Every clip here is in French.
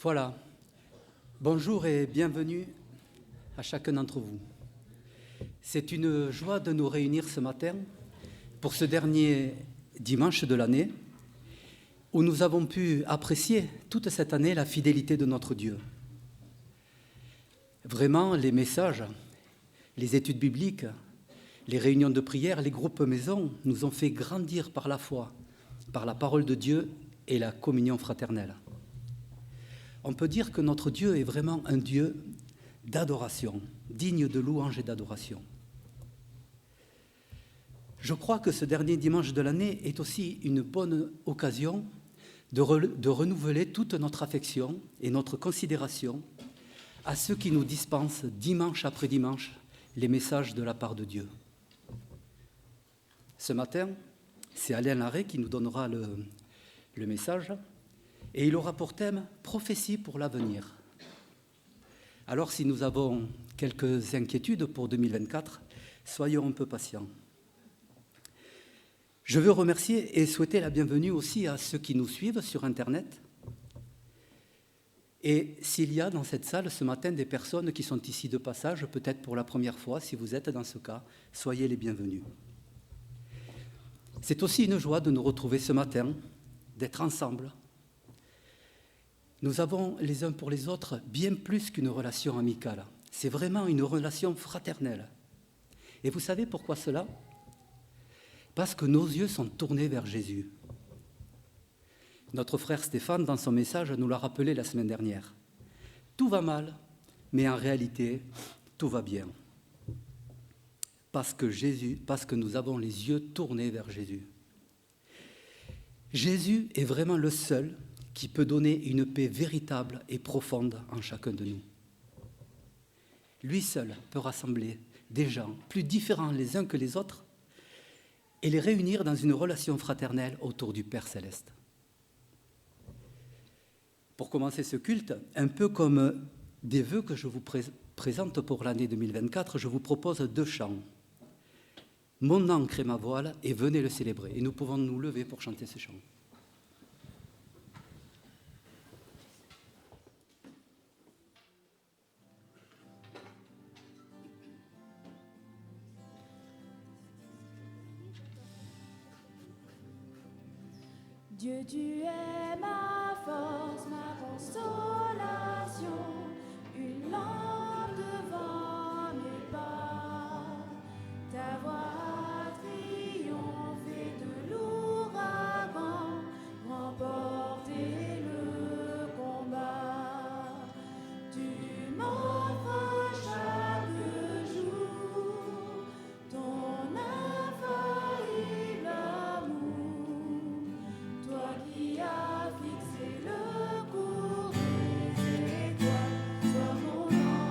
Voilà. Bonjour et bienvenue à chacun d'entre vous. C'est une joie de nous réunir ce matin pour ce dernier dimanche de l'année où nous avons pu apprécier toute cette année la fidélité de notre Dieu. Vraiment, les messages, les études bibliques, les réunions de prière, les groupes maison nous ont fait grandir par la foi, par la parole de Dieu et la communion fraternelle. On peut dire que notre Dieu est vraiment un Dieu d'adoration, digne de louange et d'adoration. Je crois que ce dernier dimanche de l'année est aussi une bonne occasion de renouveler toute notre affection et notre considération à ceux qui nous dispensent dimanche après dimanche les messages de la part de Dieu. Ce matin, c'est Alain Larrey qui nous donnera le message et il aura pour thème « Prophétie pour l'avenir ». Alors si nous avons quelques inquiétudes pour 2024, soyons un peu patients. Je veux remercier et souhaiter la bienvenue aussi à ceux qui nous suivent sur Internet. Et s'il y a dans cette salle ce matin des personnes qui sont ici de passage, peut-être pour la première fois, si vous êtes dans ce cas, soyez les bienvenus. C'est aussi une joie de nous retrouver ce matin, d'être ensemble. Nous avons les uns pour les autres bien plus qu'une relation amicale. C'est vraiment une relation fraternelle. Et vous savez pourquoi cela ? Parce que nos yeux sont tournés vers Jésus. Notre frère Stéphane, dans son message, nous l'a rappelé la semaine dernière. Tout va mal, mais en réalité, tout va bien. Parce que nous avons les yeux tournés vers Jésus. Jésus est vraiment le seul qui peut donner une paix véritable et profonde en chacun de nous. Lui seul peut rassembler des gens plus différents les uns que les autres et les réunir dans une relation fraternelle autour du Père Céleste. Pour commencer ce culte, un peu comme des vœux que je vous présente pour l'année 2024, je vous propose 2 chants. Mon ancre et ma voile, et venez le célébrer. Et nous pouvons nous lever pour chanter ce chant. Dieu, tu es ma force, ma consolation, une lampe devant mes pas. Ta voix a triomphé de l'ouragan, remporté le combat. Tu m'offres chaque jour ton infaillible amour. Toi qui as fixé le cours des étoiles, sois mon ange.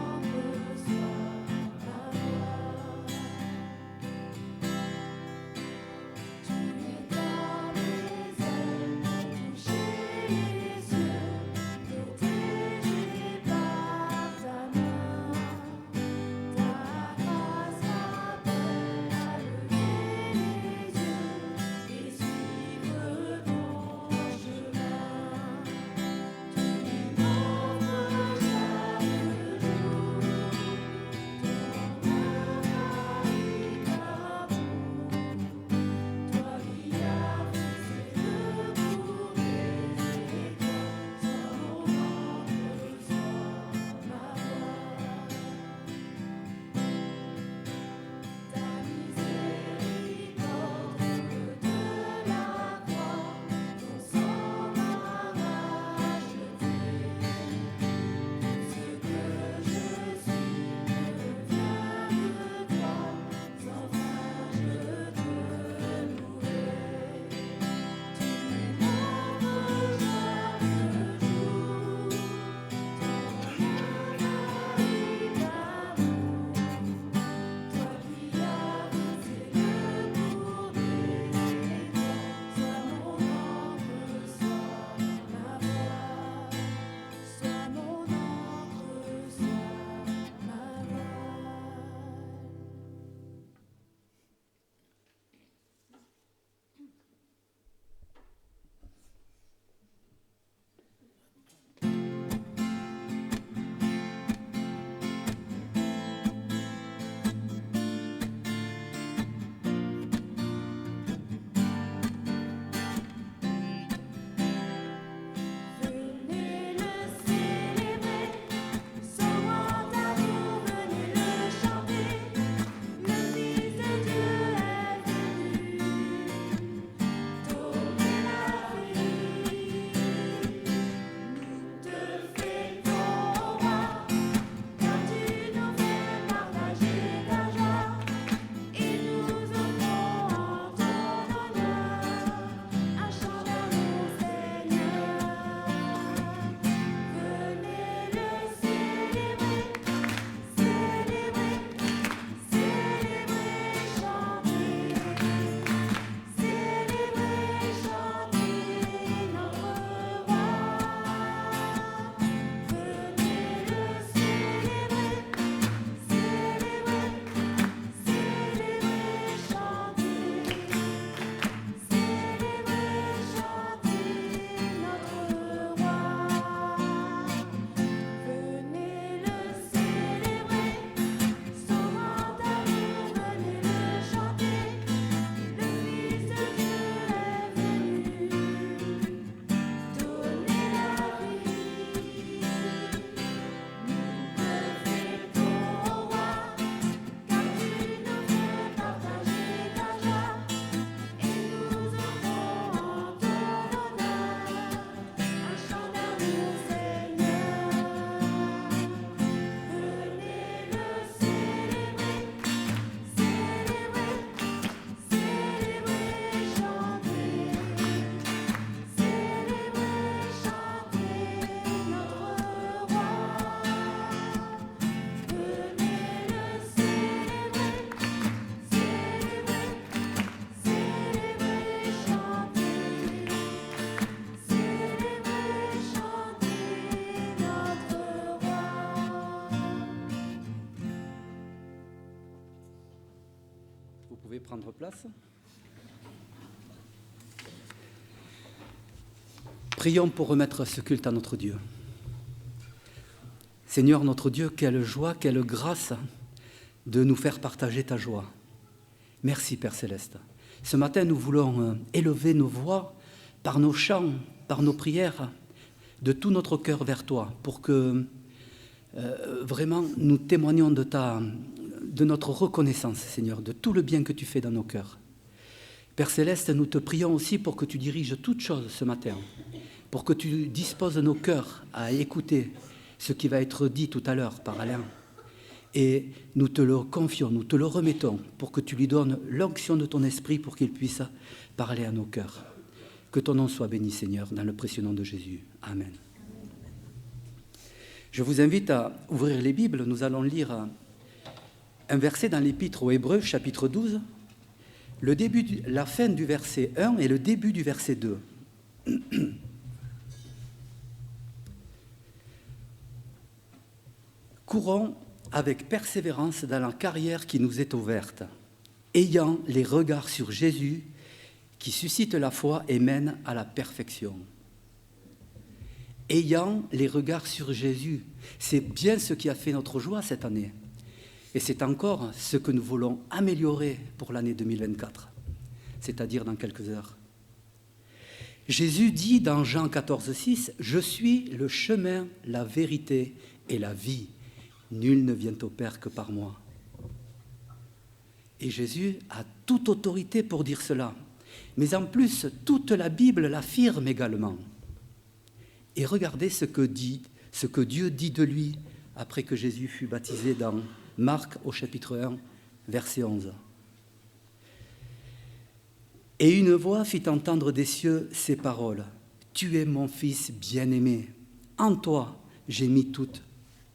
pouvez prendre place. Prions pour remettre ce culte à notre Dieu. Seigneur notre Dieu, quelle joie, quelle grâce de nous faire partager ta joie. Merci Père Céleste. Ce matin, nous voulons élever nos voix par nos chants, par nos prières, de tout notre cœur vers toi, pour que vraiment nous témoignions de notre reconnaissance, Seigneur, de tout le bien que tu fais dans nos cœurs. Père Céleste, nous te prions aussi pour que tu diriges toutes choses ce matin, pour que tu disposes nos cœurs à écouter ce qui va être dit tout à l'heure par Alain. Et nous te le confions, nous te le remettons pour que tu lui donnes l'onction de ton esprit pour qu'il puisse parler à nos cœurs. Que ton nom soit béni, Seigneur, dans le précieux nom de Jésus. Amen. Je vous invite à ouvrir les Bibles. Nous allons lire un verset dans l'Épître aux Hébreux, chapitre 12, la fin du verset 1 et le début du verset 2. Courons avec persévérance dans la carrière qui nous est ouverte, ayant les regards sur Jésus qui suscite la foi et mène à la perfection. Ayant les regards sur Jésus, c'est bien ce qui a fait notre joie cette année. Et c'est encore ce que nous voulons améliorer pour l'année 2024, c'est-à-dire dans quelques heures. Jésus dit dans Jean 14, 6, « Je suis le chemin, la vérité et la vie. Nul ne vient au Père que par moi. » Et Jésus a toute autorité pour dire cela. Mais en plus, toute la Bible l'affirme également. Et regardez ce que Dieu dit de lui après que Jésus fut baptisé dans Marc au chapitre 1, verset 11. « Et une voix fit entendre des cieux ces paroles. Tu es mon fils bien-aimé. En toi, j'ai mis toute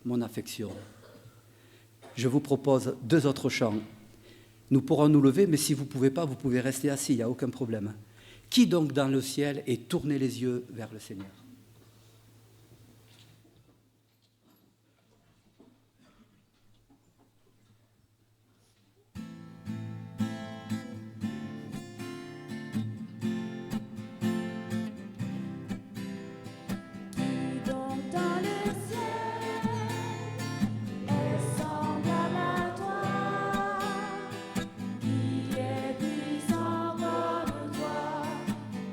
mon affection. » Je vous propose 2 autres chants. Nous pourrons nous lever, mais si vous ne pouvez pas, vous pouvez rester assis, il n'y a aucun problème. Qui donc dans le ciel et tournez les yeux vers le Seigneur?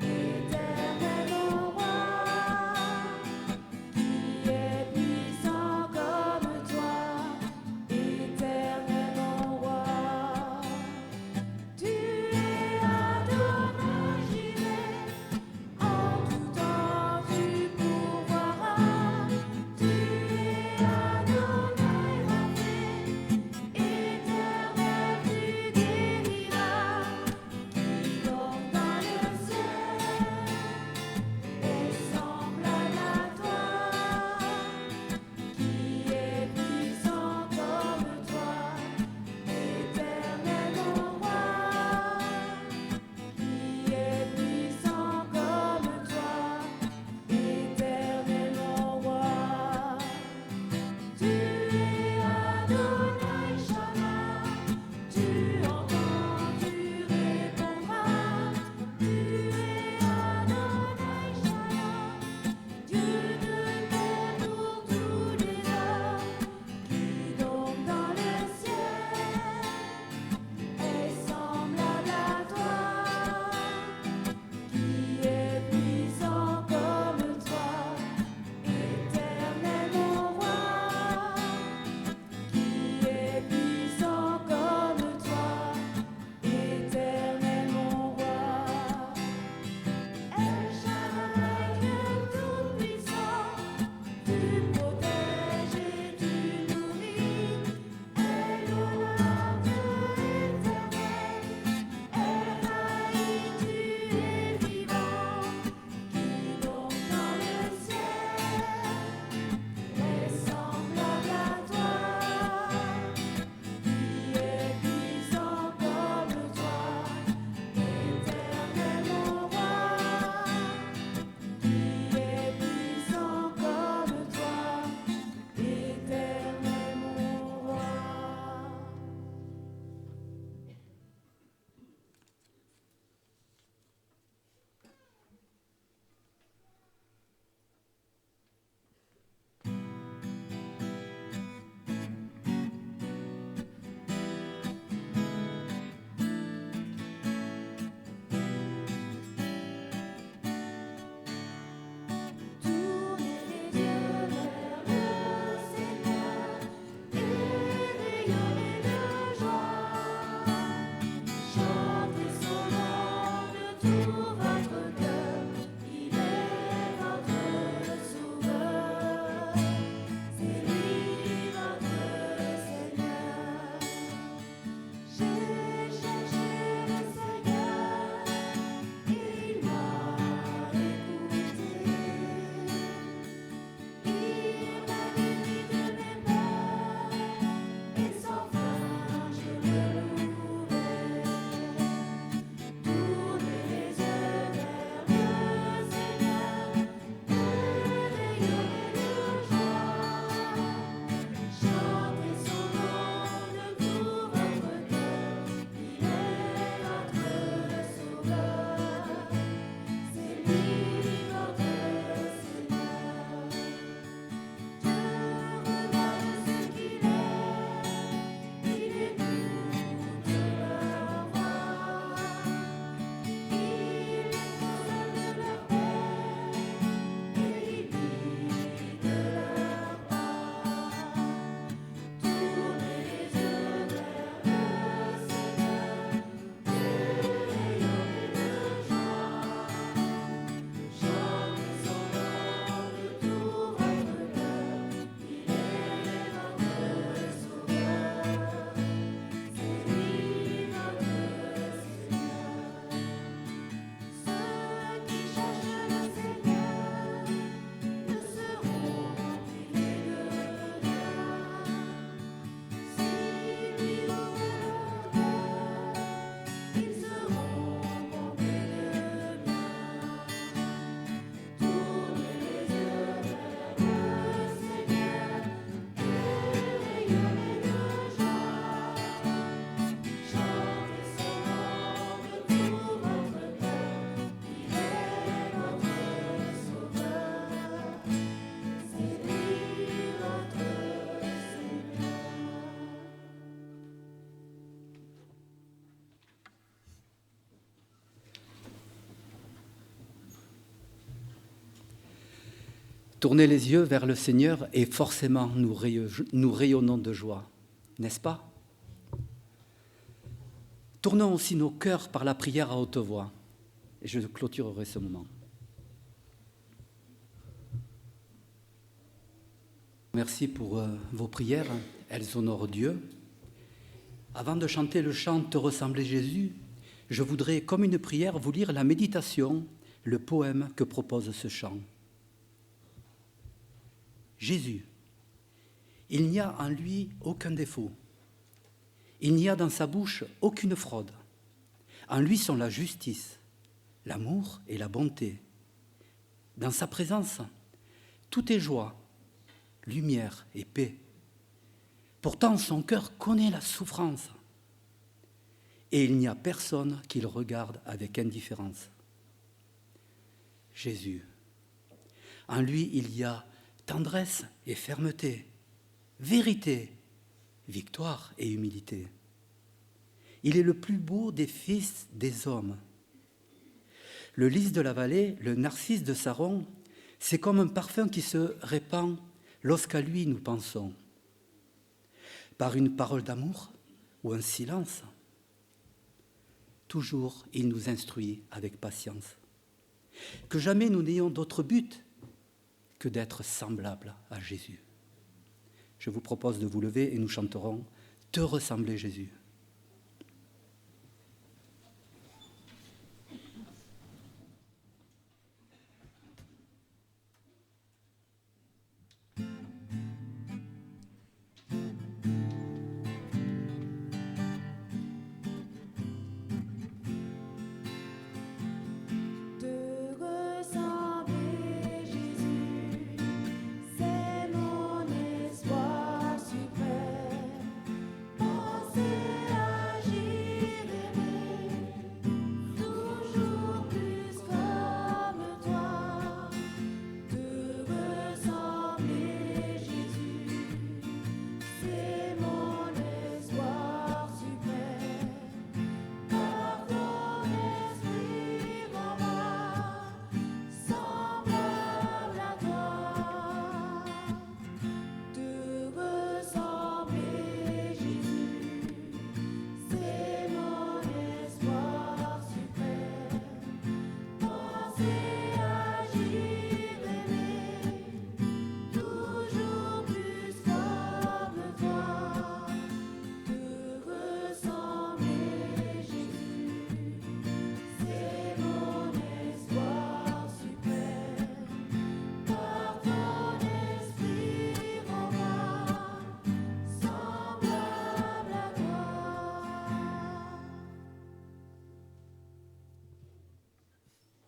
Éternel roi, Tourner les yeux vers le Seigneur et forcément nous rayonnons de joie, n'est-ce pas? Tournons aussi nos cœurs par la prière à haute voix. Et je clôturerai ce moment. Merci pour vos prières, elles honorent Dieu. Avant de chanter le chant « Te ressembler Jésus », je voudrais, comme une prière, vous lire la méditation, le poème que propose ce chant. Jésus, il n'y a en lui aucun défaut. Il n'y a dans sa bouche aucune fraude. En lui sont la justice, l'amour et la bonté. Dans sa présence, tout est joie, lumière et paix. Pourtant, son cœur connaît la souffrance. Et il n'y a personne qui le regarde avec indifférence. Jésus, en lui, il y a tendresse et fermeté, vérité, victoire et humilité. Il est le plus beau des fils des hommes. Le lys de la vallée, le narcisse de Saron, c'est comme un parfum qui se répand lorsqu'à lui nous pensons. Par une parole d'amour ou un silence, toujours il nous instruit avec patience. Que jamais nous n'ayons d'autre but que d'être semblables à Jésus. Je vous propose de vous lever et nous chanterons « Te ressembler Jésus ».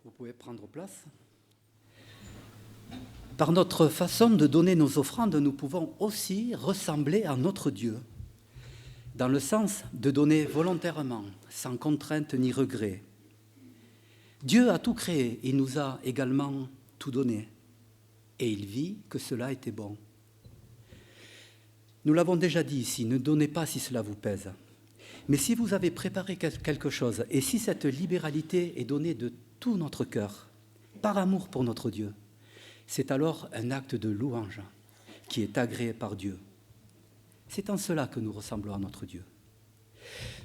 Vous pouvez prendre place. Par notre façon de donner nos offrandes, nous pouvons aussi ressembler à notre Dieu, dans le sens de donner volontairement, sans contrainte ni regret. Dieu a tout créé, il nous a également tout donné, et il vit que cela était bon. Nous l'avons déjà dit ici, ne donnez pas si cela vous pèse. Mais si vous avez préparé quelque chose, et si cette libéralité est donnée de tout notre cœur, par amour pour notre Dieu, c'est alors un acte de louange qui est agréé par Dieu. C'est en cela que nous ressemblons à notre Dieu.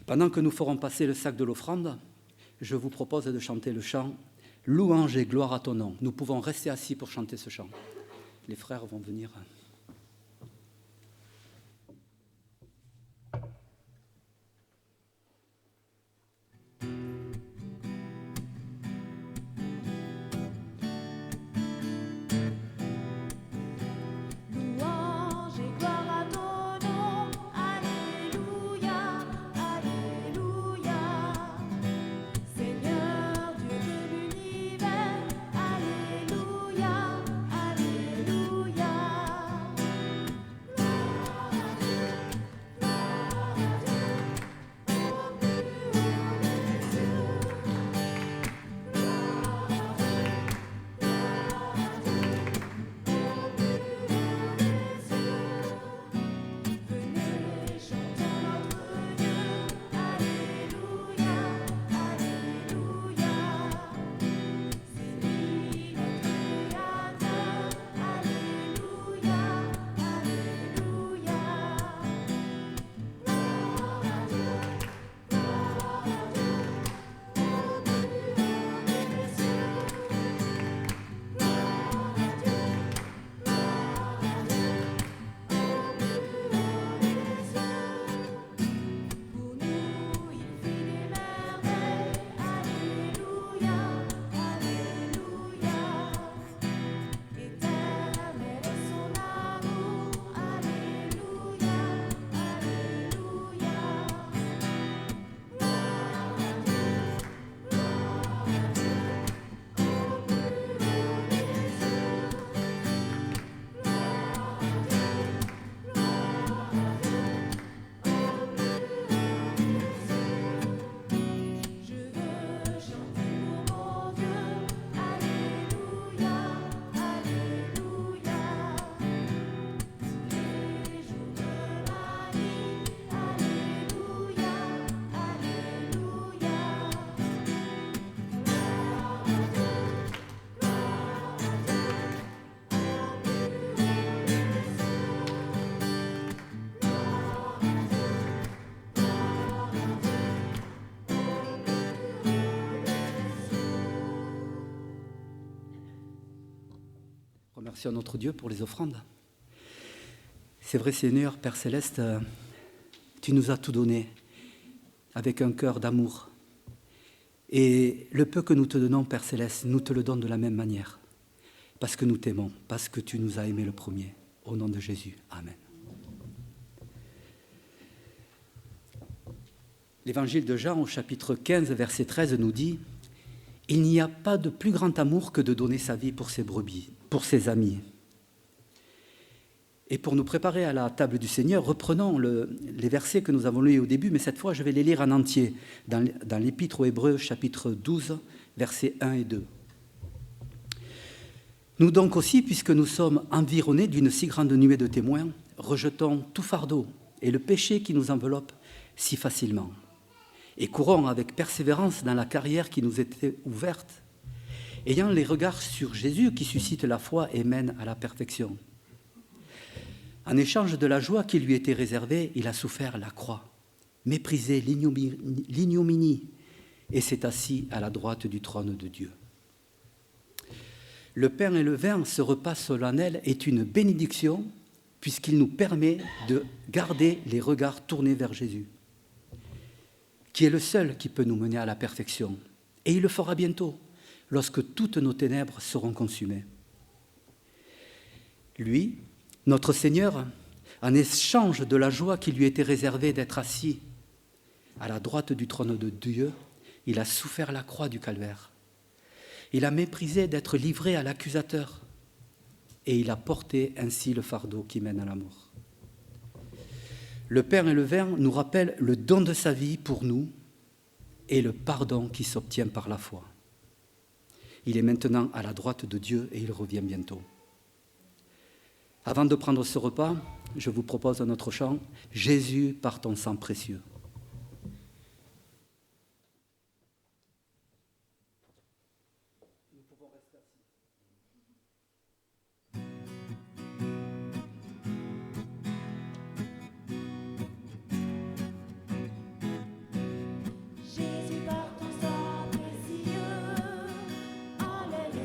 Pendant que nous ferons passer le sac de l'offrande, je vous propose de chanter le chant « Louange et gloire à ton nom ». Nous pouvons rester assis pour chanter ce chant. Les frères vont venir. Alléluia, Alléluia. Merci à notre Dieu pour les offrandes. C'est vrai, Seigneur, Père Céleste, tu nous as tout donné avec un cœur d'amour. Et le peu que nous te donnons, Père Céleste, nous te le donnons de la même manière. Parce que nous t'aimons, parce que tu nous as aimés le premier. Au nom de Jésus. Amen. L'évangile de Jean, au chapitre 15, verset 13, nous dit « Il n'y a pas de plus grand amour que de donner sa vie pour ses brebis, pour ses amis. » Et pour nous préparer à la table du Seigneur, reprenons les versets que nous avons lus au début, mais cette fois, je vais les lire en entier, dans l'Épître aux Hébreux, chapitre 12, versets 1 et 2. « Nous donc aussi, puisque nous sommes environnés d'une si grande nuée de témoins, rejetons tout fardeau et le péché qui nous enveloppe si facilement. Et courons avec persévérance dans la carrière qui nous était ouverte, ayant les regards sur Jésus qui suscite la foi et mène à la perfection. En échange de la joie qui lui était réservée, il a souffert la croix, méprisé l'ignominie et s'est assis à la droite du trône de Dieu. Le pain et le vin, ce repas solennel, est une bénédiction puisqu'il nous permet de garder les regards tournés vers Jésus, qui est le seul qui peut nous mener à la perfection. Et il le fera bientôt, lorsque toutes nos ténèbres seront consumées. Lui, notre Seigneur, en échange de la joie qui lui était réservée d'être assis à la droite du trône de Dieu, il a souffert la croix du calvaire. Il a méprisé d'être livré à l'accusateur et il a porté ainsi le fardeau qui mène à la mort. Le pain et le vin nous rappellent le don de sa vie pour nous et le pardon qui s'obtient par la foi. Il est maintenant à la droite de Dieu et il revient bientôt. Avant de prendre ce repas, je vous propose un autre chant, « Jésus par ton sang précieux ». Jésus par ton sang précieux, enlève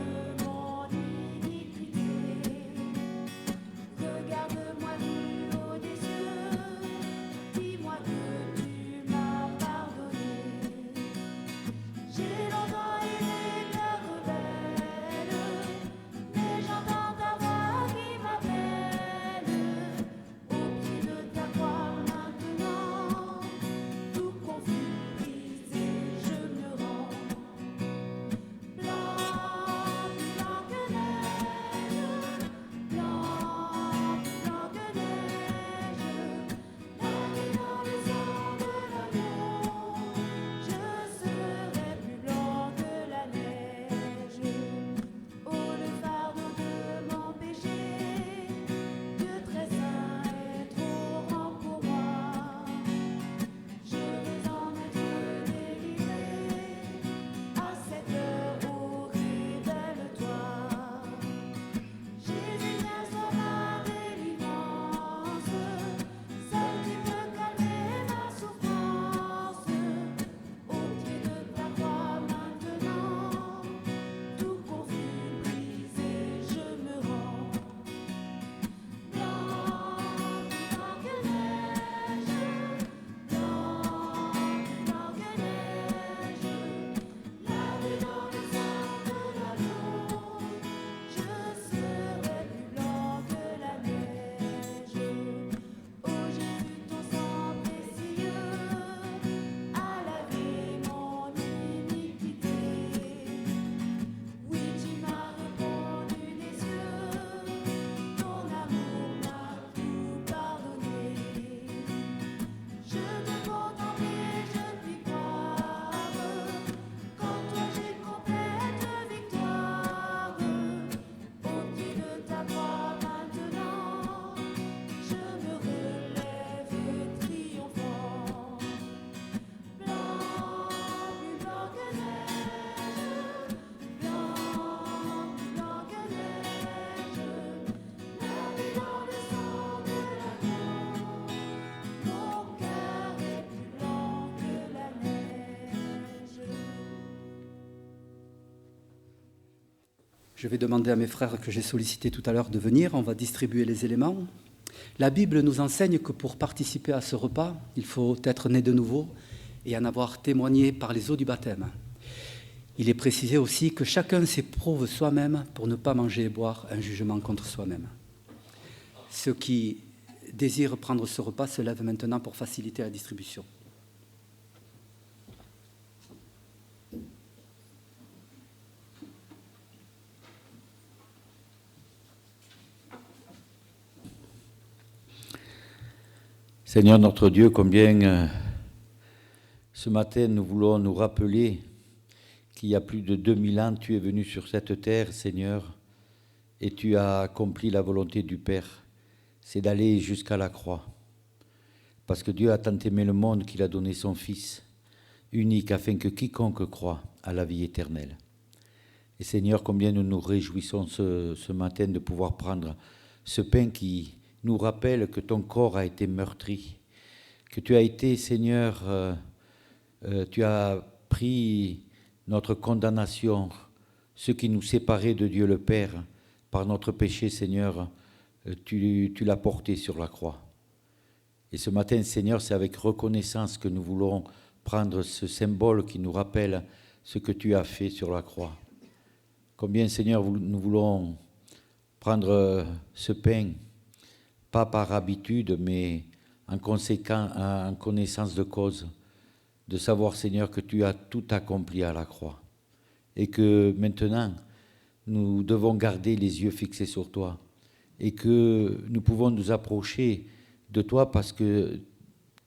mon iniquité. Regarde-moi du haut des cieux, dis-moi que tu Je vais demander à mes frères que j'ai sollicités tout à l'heure de venir. On va distribuer les éléments. La Bible nous enseigne que pour participer à ce repas, il faut être né de nouveau et en avoir témoigné par les eaux du baptême. Il est précisé aussi que chacun s'éprouve soi-même pour ne pas manger et boire un jugement contre soi-même. Ceux qui désirent prendre ce repas se lèvent maintenant pour faciliter la distribution. Seigneur notre Dieu, combien ce matin nous voulons nous rappeler qu'il y a plus de 2000 ans, tu es venu sur cette terre, Seigneur, et tu as accompli la volonté du Père, c'est d'aller jusqu'à la croix. Parce que Dieu a tant aimé le monde qu'il a donné son Fils unique afin que quiconque croit à la vie éternelle. Et Seigneur, combien nous nous réjouissons ce matin de pouvoir prendre ce pain qui nous rappelle que ton corps a été meurtri, que tu as été, Seigneur, tu as pris notre condamnation, ce qui nous séparait de Dieu le Père, par notre péché, Seigneur, tu l'as porté sur la croix. Et ce matin, Seigneur, c'est avec reconnaissance que nous voulons prendre ce symbole qui nous rappelle ce que tu as fait sur la croix. Combien, Seigneur, nous voulons prendre ce pain, pas par habitude, mais en connaissance de cause, de savoir, Seigneur, que tu as tout accompli à la croix et que maintenant, nous devons garder les yeux fixés sur toi et que nous pouvons nous approcher de toi parce que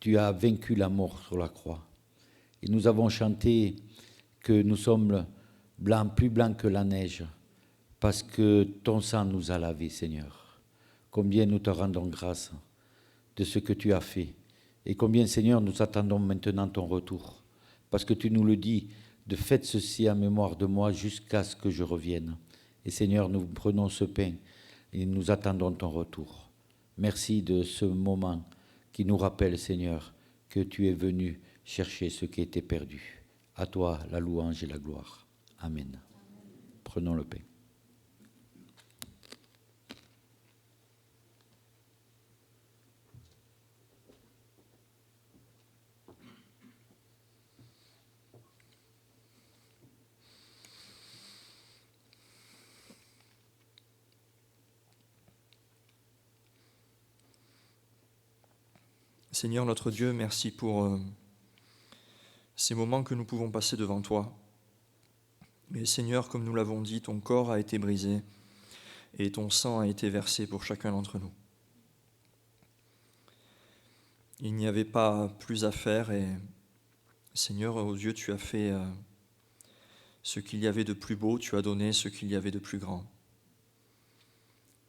tu as vaincu la mort sur la croix. Et nous avons chanté que nous sommes blancs, plus blancs que la neige, parce que ton sang nous a lavés, Seigneur. Combien nous te rendons grâce de ce que tu as fait. Et combien, Seigneur, nous attendons maintenant ton retour. Parce que tu nous le dis, de faites ceci en mémoire de moi jusqu'à ce que je revienne. Et Seigneur, nous prenons ce pain et nous attendons ton retour. Merci de ce moment qui nous rappelle, Seigneur, que tu es venu chercher ce qui était perdu. À toi la louange et la gloire. Amen. Prenons le pain. Seigneur notre Dieu, merci pour ces moments que nous pouvons passer devant toi. Mais Seigneur, comme nous l'avons dit, ton corps a été brisé et ton sang a été versé pour chacun d'entre nous. Il n'y avait pas plus à faire et Seigneur, aux yeux, tu as fait ce qu'il y avait de plus beau, tu as donné ce qu'il y avait de plus grand.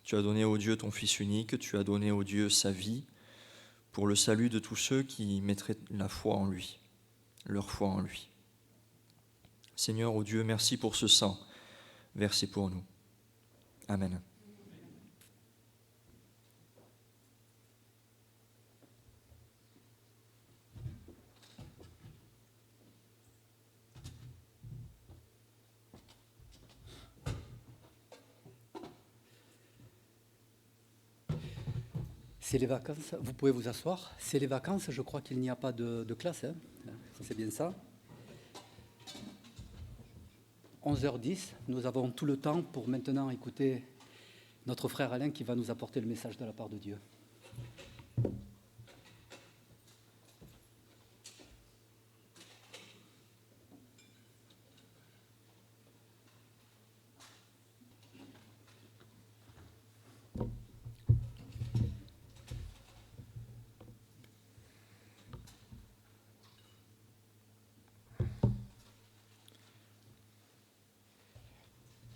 Tu as donné au Dieu ton Fils unique, tu as donné au Dieu sa vie, pour le salut de tous ceux qui mettraient la foi en lui, leur foi en lui. Seigneur, ô Dieu, merci pour ce sang versé pour nous. Amen. C'est les vacances, vous pouvez vous asseoir. C'est les vacances, je crois qu'il n'y a pas de classe, hein. C'est bien ça. 11h10, nous avons tout le temps pour maintenant écouter notre frère Alain qui va nous apporter le message de la part de Dieu.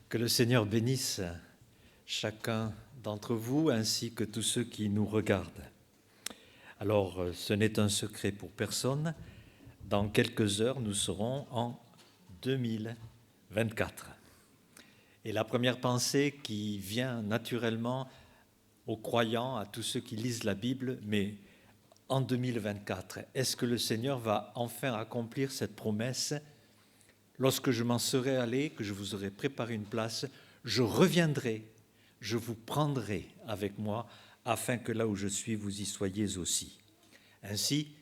Que le Seigneur bénisse chacun d'entre vous ainsi que tous ceux qui nous regardent. Alors, ce n'est un secret pour personne. Dans quelques heures, nous serons en 2024. Et la première pensée qui vient naturellement aux croyants, à tous ceux qui lisent la Bible, mais en 2024, est-ce que le Seigneur va enfin accomplir cette promesse ? Lorsque je m'en serai allé, que je vous aurai préparé une place, je reviendrai, je vous prendrai avec moi, afin que là où je suis, vous y soyez aussi. Ainsi,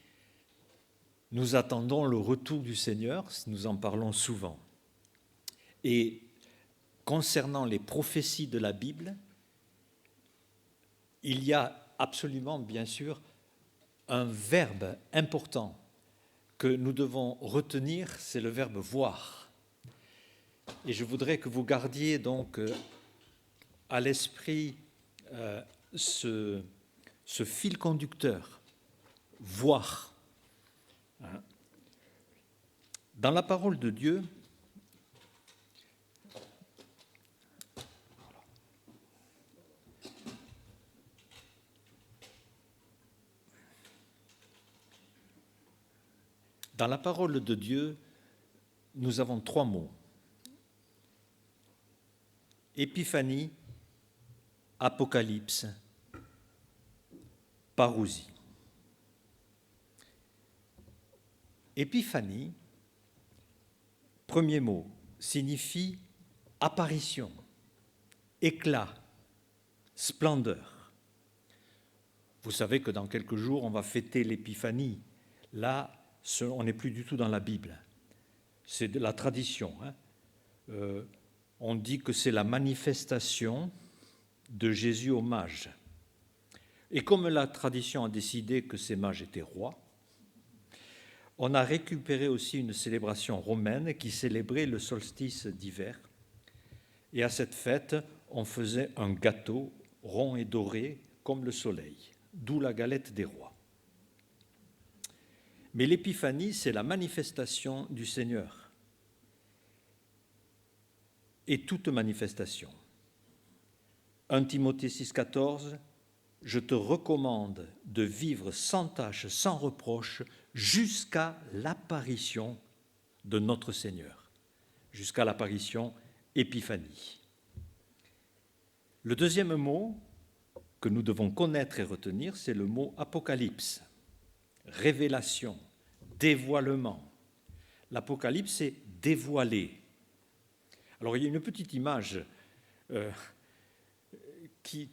nous attendons le retour du Seigneur, nous en parlons souvent. Et concernant les prophéties de la Bible, il y a absolument, bien sûr, un verbe important que nous devons retenir, c'est le verbe voir. Et je voudrais que vous gardiez donc à l'esprit ce fil conducteur, voir. Dans la parole de Dieu, nous avons 3 mots. Épiphanie, Apocalypse, Parousie. Épiphanie, premier mot, signifie apparition, éclat, splendeur. Vous savez que dans quelques jours, on va fêter l'Épiphanie. Là, on n'est plus du tout dans la Bible. C'est de la tradition. On dit que c'est la manifestation de Jésus aux mages. Et comme la tradition a décidé que ces mages étaient rois, on a récupéré aussi une célébration romaine qui célébrait le solstice d'hiver. Et à cette fête, on faisait un gâteau rond et doré comme le soleil, d'où la galette des rois. Mais l'épiphanie, c'est la manifestation du Seigneur. Et toute manifestation. 1 Timothée 6,14, « Je te recommande de vivre sans tache, sans reproche, jusqu'à l'apparition de notre Seigneur. » Jusqu'à l'apparition épiphanie. Le deuxième mot que nous devons connaître et retenir, c'est le mot apocalypse. Révélation, dévoilement. L'Apocalypse, c'est dévoiler. Alors, il y a une petite image qui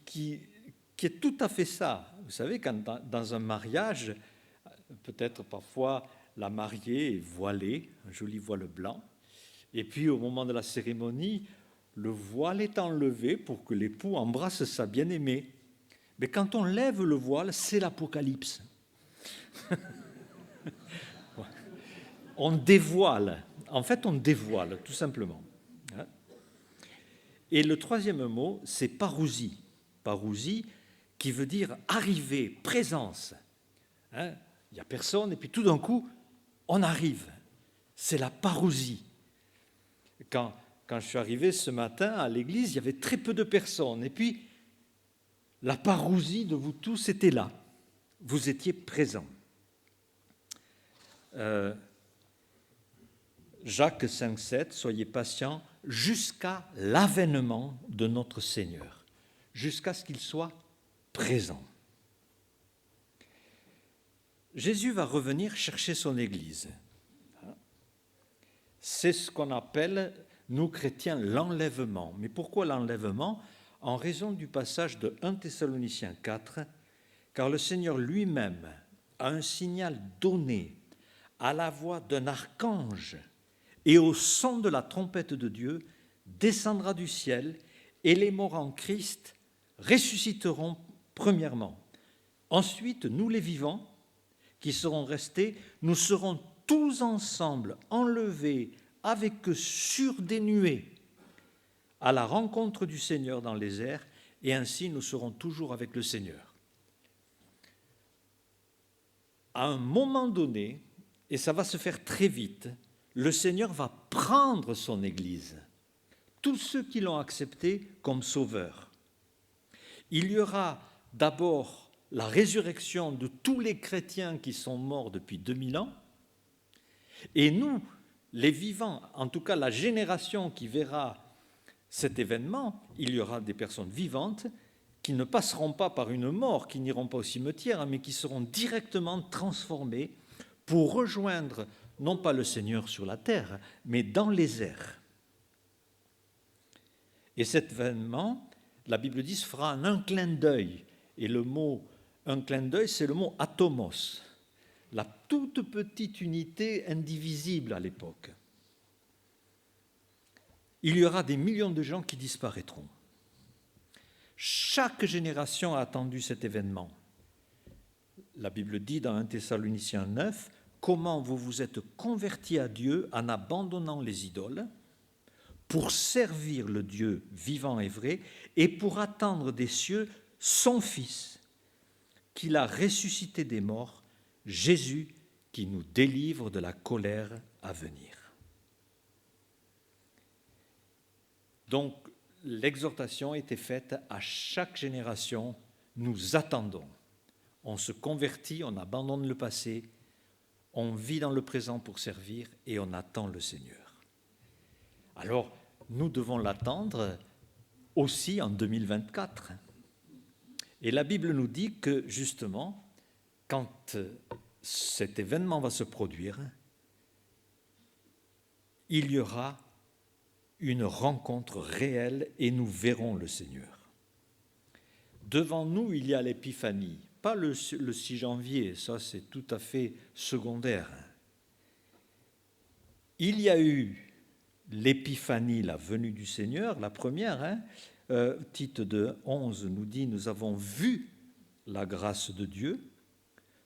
est tout à fait ça. Vous savez, quand dans un mariage, peut-être parfois la mariée est voilée, un joli voile blanc, et puis au moment de la cérémonie, le voile est enlevé pour que l'époux embrasse sa bien-aimée. Mais quand on lève le voile, c'est l'Apocalypse. On dévoile, en fait on dévoile tout simplement. Et le troisième mot, c'est parousie. Parousie qui veut dire arriver, présence. Il n'y a personne et puis tout d'un coup, on arrive. C'est la parousie. Quand je suis arrivé ce matin à l'église, il y avait très peu de personnes. Et puis, la parousie de vous tous était là. Vous étiez présents. Jacques 5,7, soyez patients jusqu'à l'avènement de notre Seigneur, jusqu'à ce qu'il soit présent. Jésus va revenir chercher son Église. C'est ce qu'on appelle, nous chrétiens, l'enlèvement. Mais pourquoi l'enlèvement ? En raison du passage de 1 Thessaloniciens 4, car le Seigneur lui-même a un signal donné à la voix d'un archange et au son de la trompette de Dieu, descendra du ciel et les morts en Christ ressusciteront premièrement. Ensuite, nous les vivants qui serons restés, nous serons tous ensemble enlevés avec eux sur des nuées à la rencontre du Seigneur dans les airs, et ainsi nous serons toujours avec le Seigneur. À un moment donné, et ça va se faire très vite, le Seigneur va prendre son Église, tous ceux qui l'ont accepté comme sauveur. Il y aura d'abord la résurrection de tous les chrétiens qui sont morts depuis 2000 ans, et nous, les vivants, en tout cas la génération qui verra cet événement, il y aura des personnes vivantes qui ne passeront pas par une mort, qui n'iront pas au cimetière, mais qui seront directement transformées pour rejoindre non pas le Seigneur sur la terre, mais dans les airs. Et cet événement, la Bible dit, se fera en un clin d'œil. Et le mot un clin d'œil, c'est le mot atomos, la toute petite unité indivisible à l'époque. Il y aura des millions de gens qui disparaîtront. Chaque génération a attendu cet événement. La Bible dit dans 1 Thessaloniciens 9, comment vous vous êtes convertis à Dieu en abandonnant les idoles pour servir le Dieu vivant et vrai et pour attendre des cieux son Fils, qu'il a ressuscité des morts, Jésus qui nous délivre de la colère à venir. Donc, l'exhortation était faite à chaque génération, nous attendons. On se convertit, on abandonne le passé, on vit dans le présent pour servir et on attend le Seigneur. Alors, nous devons l'attendre aussi en 2024. Et la Bible nous dit que, justement, quand cet événement va se produire, il y aura une rencontre réelle et nous verrons le Seigneur. Devant nous, il y a l'épiphanie, pas le 6 janvier, ça c'est tout à fait secondaire. Il y a eu l'épiphanie, la venue du Seigneur, la première, Tite 2:11 nous dit « Nous avons vu la grâce de Dieu,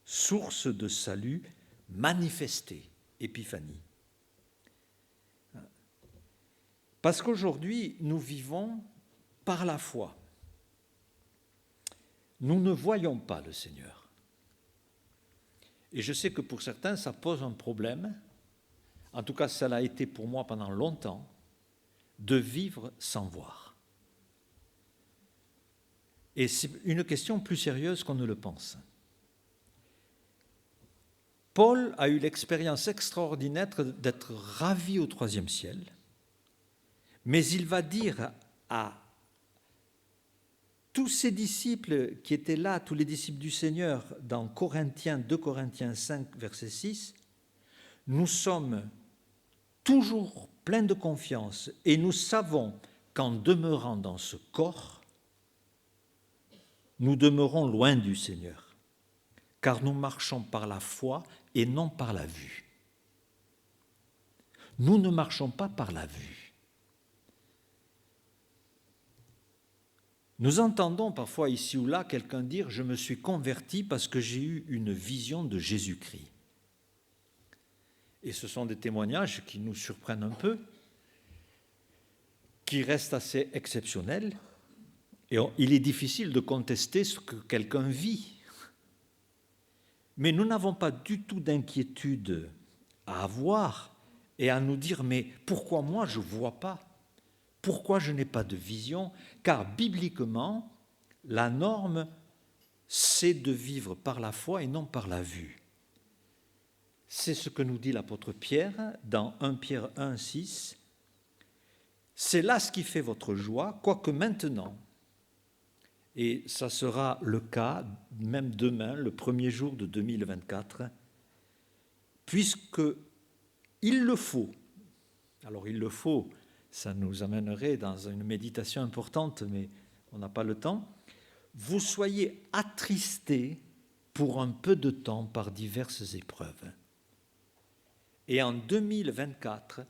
source de salut manifestée », épiphanie. Parce qu'aujourd'hui, nous vivons par la foi. Nous ne voyons pas le Seigneur. Et je sais que pour certains, ça pose un problème. En tout cas, ça l'a été pour moi pendant longtemps, de vivre sans voir. Et c'est une question plus sérieuse qu'on ne le pense. Paul a eu l'expérience extraordinaire d'être ravi au 3e ciel, mais il va dire à tous ses disciples qui étaient là, tous les disciples du Seigneur, dans 2 Corinthiens 5, verset 6, « Nous sommes toujours pleins de confiance et nous savons qu'en demeurant dans ce corps, nous demeurons loin du Seigneur, car nous marchons par la foi et non par la vue. » Nous ne marchons pas par la vue. Nous entendons parfois ici ou là quelqu'un dire « Je me suis converti parce que j'ai eu une vision de Jésus-Christ ». Et ce sont des témoignages qui nous surprennent un peu, qui restent assez exceptionnels. Et il est difficile de contester ce que quelqu'un vit. Mais nous n'avons pas du tout d'inquiétude à avoir et à nous dire « Mais pourquoi moi je ne vois pas ? Pourquoi je n'ai pas de vision ?» Car bibliquement, la norme, c'est de vivre par la foi et non par la vue. C'est ce que nous dit l'apôtre Pierre dans 1 Pierre 1, 6. « C'est là ce qui fait votre joie, quoique maintenant, et ça sera le cas même demain, le premier jour de 2024, puisque il le faut. » Alors il le faut, ça nous amènerait dans une méditation importante, mais on n'a pas le temps. « Vous soyez attristés pour un peu de temps par diverses épreuves. » Et en 2024,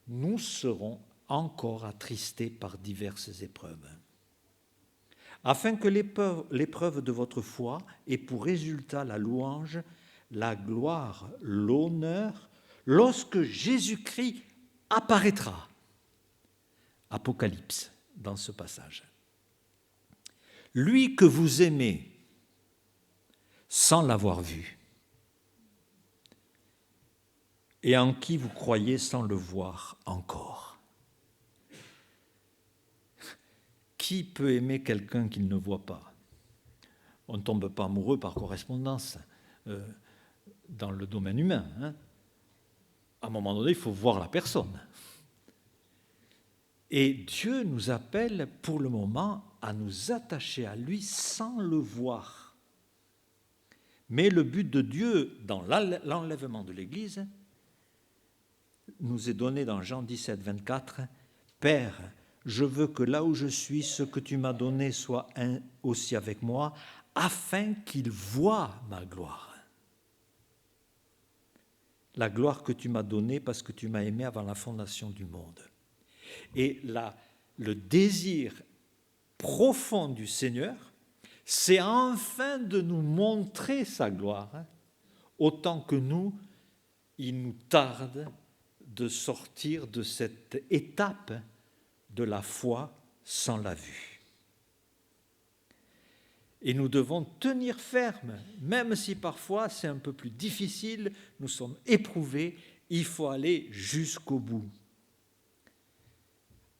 nous serons encore attristés par diverses épreuves. Afin que l'épreuve de votre foi ait pour résultat la louange, la gloire, l'honneur, lorsque Jésus-Christ apparaîtra. Apocalypse, dans ce passage. Lui que vous aimez sans l'avoir vu, et en qui vous croyez sans le voir encore. Qui peut aimer quelqu'un qu'il ne voit pas ? On ne tombe pas amoureux par correspondance dans le domaine humain. À un moment donné, il faut voir la personne. Et Dieu nous appelle pour le moment à nous attacher à lui sans le voir. Mais le but de Dieu dans l'enlèvement de l'Église nous est donné dans Jean 17, 24, « Père, je veux que là où je suis, ce que tu m'as donné soit aussi avec moi, afin qu'ils voient ma gloire. La gloire que tu m'as donnée parce que tu m'as aimé avant la fondation du monde. Et là, le désir profond du Seigneur, c'est enfin de nous montrer sa gloire, autant que nous, il nous tarde de sortir de cette étape de la foi sans la vue. Et nous devons tenir ferme, même si parfois c'est un peu plus difficile, nous sommes éprouvés, il faut aller jusqu'au bout.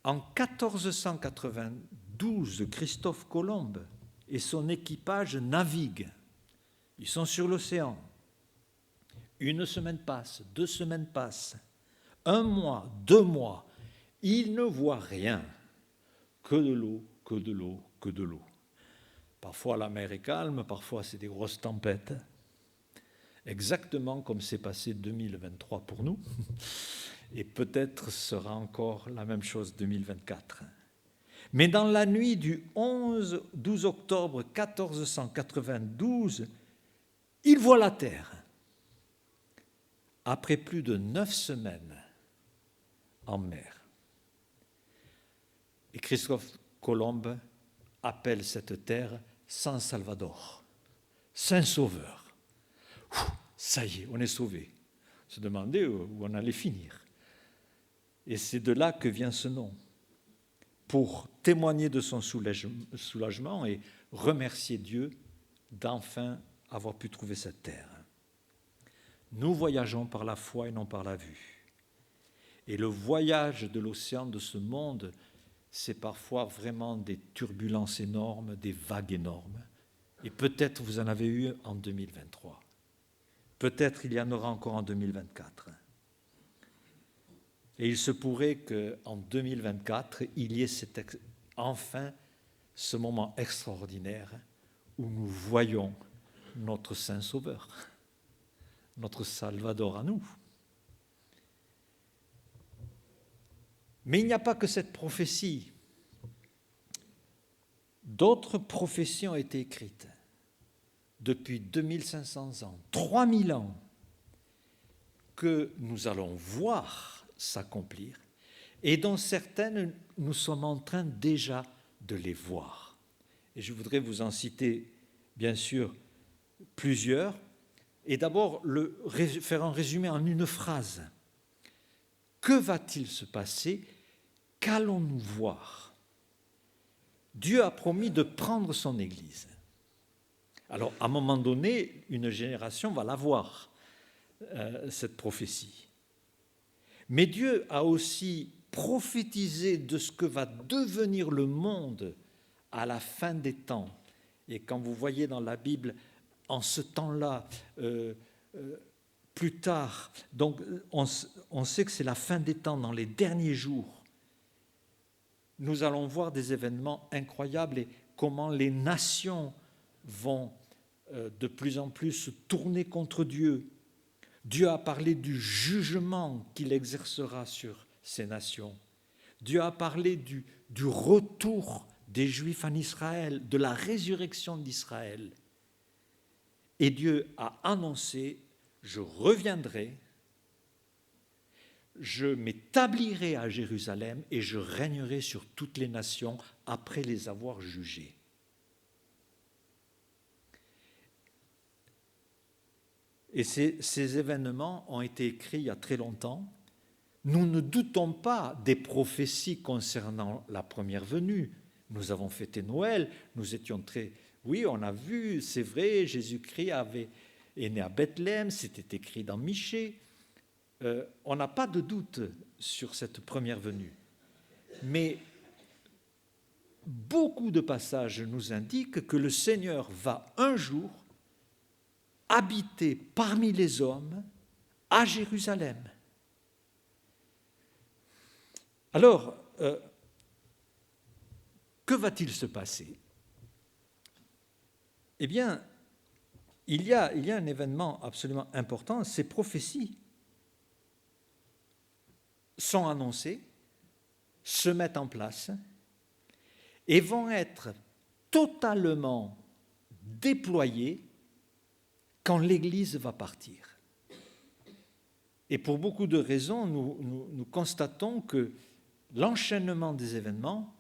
En 1492, Christophe Colomb et son équipage naviguent. Ils sont sur l'océan. Une semaine passe, 2 semaines passent, 1 mois, 2 mois. Ils ne voient rien, que de l'eau, que de l'eau, que de l'eau. Parfois la mer est calme, parfois c'est des grosses tempêtes. Exactement comme c'est passé 2023 pour nous. Et peut-être sera encore la même chose 2024. Mais dans la nuit du 12 octobre 1492, ils voient la terre. Après plus de 9 semaines en mer. Et Christophe Colomb appelle cette terre San Salvador, Saint-Sauveur. Ça y est, on est sauvé. On se demandait où on allait finir. Et c'est de là que vient ce nom, pour témoigner de son soulagement et remercier Dieu d'enfin avoir pu trouver cette terre. Nous voyageons par la foi et non par la vue. Et le voyage de l'océan de ce monde, c'est parfois vraiment des turbulences énormes, des vagues énormes. Et peut-être vous en avez eu en 2023. Peut-être il y en aura encore en 2024. Et il se pourrait qu'en 2024, il y ait enfin ce moment extraordinaire où nous voyons notre Saint-Sauveur, notre Salvador à nous. Mais il n'y a pas que cette prophétie. D'autres prophéties ont été écrites depuis 2500 ans, 3000 ans, que nous allons voir s'accomplir et dont certaines, nous sommes en train déjà de les voir. Et je voudrais vous en citer, bien sûr, plusieurs. Et d'abord, faire un résumé en une phrase. Que va-t-il se passer ? Qu'allons-nous voir ? Dieu a promis de prendre son Église. Alors, à un moment donné, une génération va la voir, cette prophétie. Mais Dieu a aussi prophétisé de ce que va devenir le monde à la fin des temps. Et quand vous voyez dans la Bible, en ce temps-là, plus tard, donc on sait que c'est la fin des temps, dans les derniers jours, nous allons voir des événements incroyables et comment les nations vont de plus en plus se tourner contre Dieu. Dieu a parlé du jugement qu'il exercera sur ces nations. Dieu a parlé du retour des Juifs en Israël, de la résurrection d'Israël. Et Dieu a annoncé, je reviendrai, je m'établirai à Jérusalem et je régnerai sur toutes les nations après les avoir jugées. Et ces événements ont été écrits il y a très longtemps. Nous ne doutons pas des prophéties concernant la première venue. Nous avons fêté Noël, nous étions très... Oui, on a vu, c'est vrai, Jésus-Christ est né à Bethléem, c'était écrit dans Michée. On n'a pas de doute sur cette première venue. Mais beaucoup de passages nous indiquent que le Seigneur va un jour habiter parmi les hommes à Jérusalem. Alors, que va-t-il se passer ? Eh bien, il y a un événement absolument important, ces prophéties sont annoncées, se mettent en place et vont être totalement déployés quand l'Église va partir. Et pour beaucoup de raisons, nous constatons que l'enchaînement des événements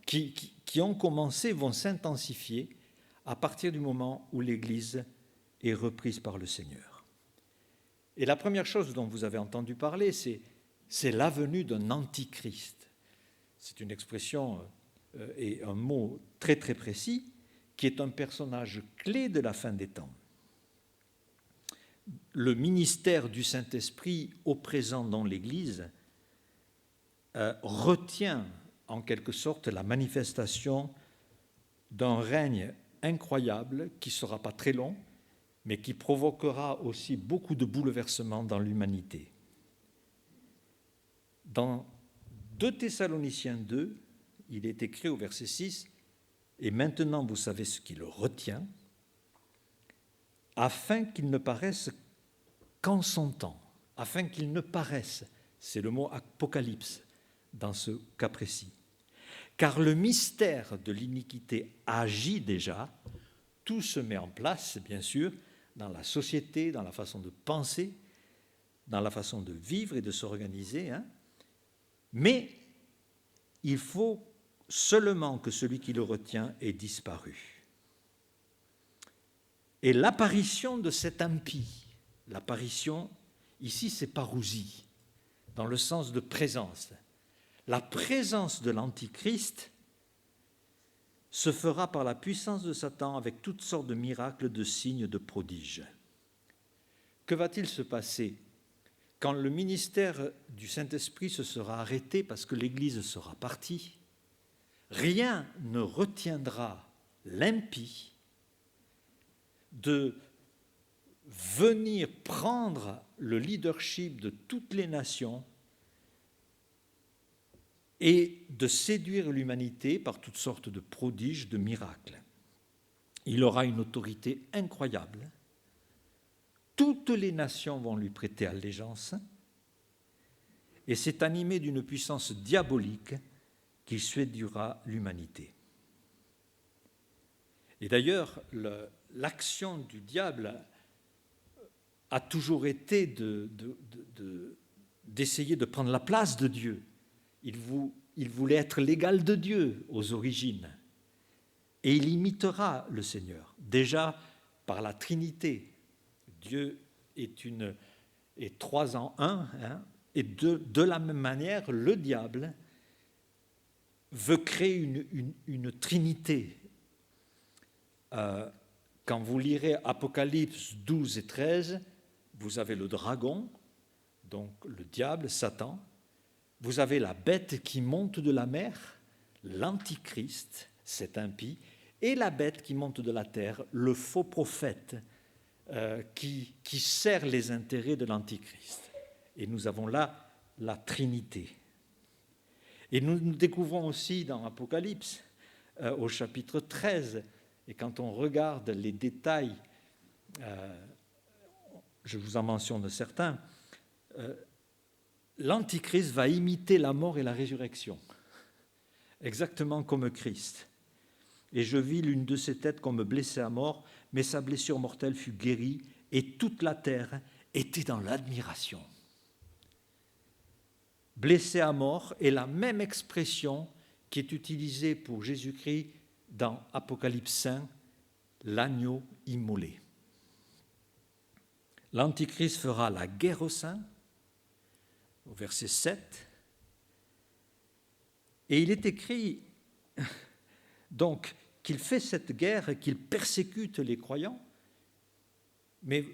qui ont commencé vont s'intensifier à partir du moment où l'Église est reprise par le Seigneur. Et la première chose dont vous avez entendu parler, c'est la venue d'un antichrist. C'est une expression et un mot très très précis qui est un personnage clé de la fin des temps. Le ministère du Saint-Esprit au présent dans l'Église retient en quelque sorte la manifestation d'un règne incroyable qui ne sera pas très long, mais qui provoquera aussi beaucoup de bouleversements dans l'humanité. Dans 2 Thessaloniciens 2, il est écrit au verset 6, « Et maintenant vous savez ce qui le retient, afin qu'il ne paraisse qu'en son temps, afin qu'il ne paraisse, c'est le mot apocalypse dans ce cas précis. Car le mystère de l'iniquité agit déjà, tout se met en place, bien sûr, dans la société, dans la façon de penser, dans la façon de vivre et de s'organiser, mais il faut seulement que celui qui le retient ait disparu. Et l'apparition de cet impie, l'apparition, ici c'est parousie, dans le sens de présence. La présence de l'Antichrist se fera par la puissance de Satan avec toutes sortes de miracles, de signes, de prodiges. Que va-t-il se passer quand le ministère du Saint-Esprit se sera arrêté parce que l'Église sera partie? Rien ne retiendra l'impie de venir prendre le leadership de toutes les nations et de séduire l'humanité par toutes sortes de prodiges, de miracles. Il aura une autorité incroyable. Toutes les nations vont lui prêter allégeance et c'est animé d'une puissance diabolique qui séduira l'humanité. Et d'ailleurs, l'action du diable a toujours été d'essayer de prendre la place de Dieu. Il voulait être l'égal de Dieu aux origines. Et il imitera le Seigneur, déjà par la Trinité. Dieu est 3 en 1, et de la même manière, le diable veut créer une Trinité. Quand vous lirez Apocalypse 12 et 13, vous avez le dragon, donc le diable, Satan. Vous avez la bête qui monte de la mer, l'antichrist, cet impie, et la bête qui monte de la terre, le faux prophète, qui sert les intérêts de l'antichrist. Et nous avons là la Trinité. Et nous découvrons aussi dans Apocalypse, au chapitre 13, et quand on regarde les détails, je vous en mentionne certains, l'Antichrist va imiter la mort et la résurrection, exactement comme Christ. Et je vis l'une de ses têtes comme blessée à mort, mais sa blessure mortelle fut guérie, et toute la terre était dans l'admiration. Blessé à mort est la même expression qui est utilisée pour Jésus-Christ dans Apocalypse 5, l'agneau immolé. L'Antichrist fera la guerre aux saints, au verset 7, et il est écrit donc qu'il fait cette guerre et qu'il persécute les croyants. Mais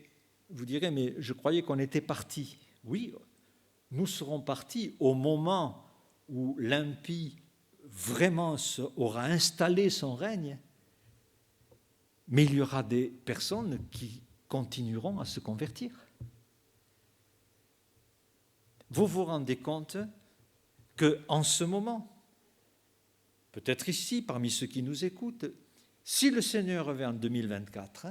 vous direz, mais je croyais qu'on était partis. Oui, nous serons partis au moment où l'impie vraiment aura installé son règne, mais il y aura des personnes qui continueront à se convertir. Vous vous rendez compte qu'en ce moment, peut-être ici, parmi ceux qui nous écoutent, si le Seigneur revient en 2024,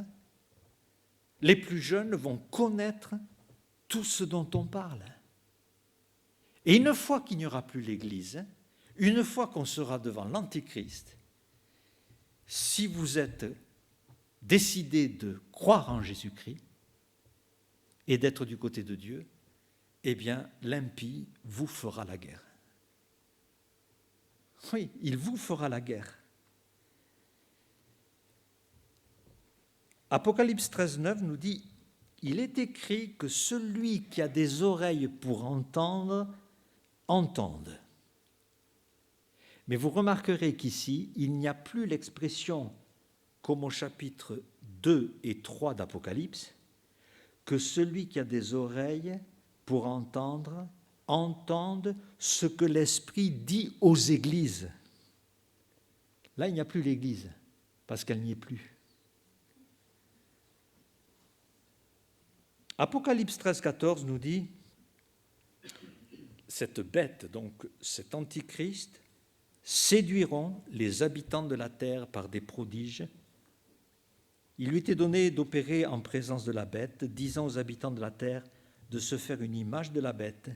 les plus jeunes vont connaître tout ce dont on parle. Et une fois qu'il n'y aura plus l'Église, une fois qu'on sera devant l'Antichrist, si vous êtes décidé de croire en Jésus-Christ et d'être du côté de Dieu, eh bien, l'impie vous fera la guerre. Oui, il vous fera la guerre. Apocalypse 13,9 nous dit « Il est écrit que celui qui a des oreilles pour entendre, entende. » Mais vous remarquerez qu'ici, il n'y a plus l'expression, comme au chapitre 2 et 3 d'Apocalypse, que celui qui a des oreilles pour entendre, entende ce que l'Esprit dit aux églises. Là, il n'y a plus l'Église, parce qu'elle n'y est plus. Apocalypse 13,14 nous dit « Cette bête, donc cet antichrist, séduiront les habitants de la terre par des prodiges. Il lui était donné d'opérer en présence de la bête, disant aux habitants de la terre de se faire une image de la bête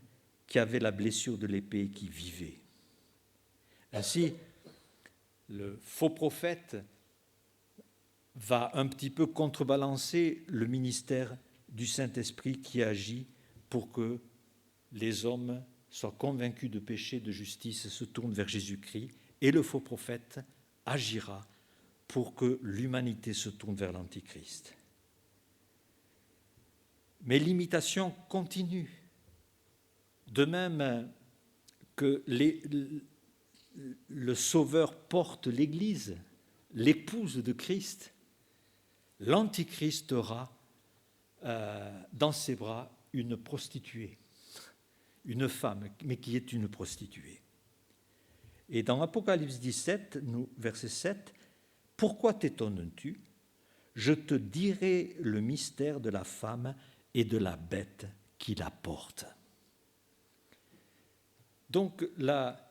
qui avait la blessure de l'épée et qui vivait. » Ainsi, le faux prophète va un petit peu contrebalancer le ministère du Saint-Esprit qui agit pour que les hommes soient convaincus de péché, de justice, se tournent vers Jésus-Christ, et le faux prophète agira pour que l'humanité se tourne vers l'Antichrist. Mais l'imitation continue. De même que le Sauveur porte l'Église, l'épouse de Christ, l'Antichrist aura dans ses bras une prostituée, une femme, mais qui est une prostituée. Et dans Apocalypse 17, verset 7, « Pourquoi t'étonnes-tu ? Je te dirai le mystère de la femme et de la bête qui la porte. » Donc là,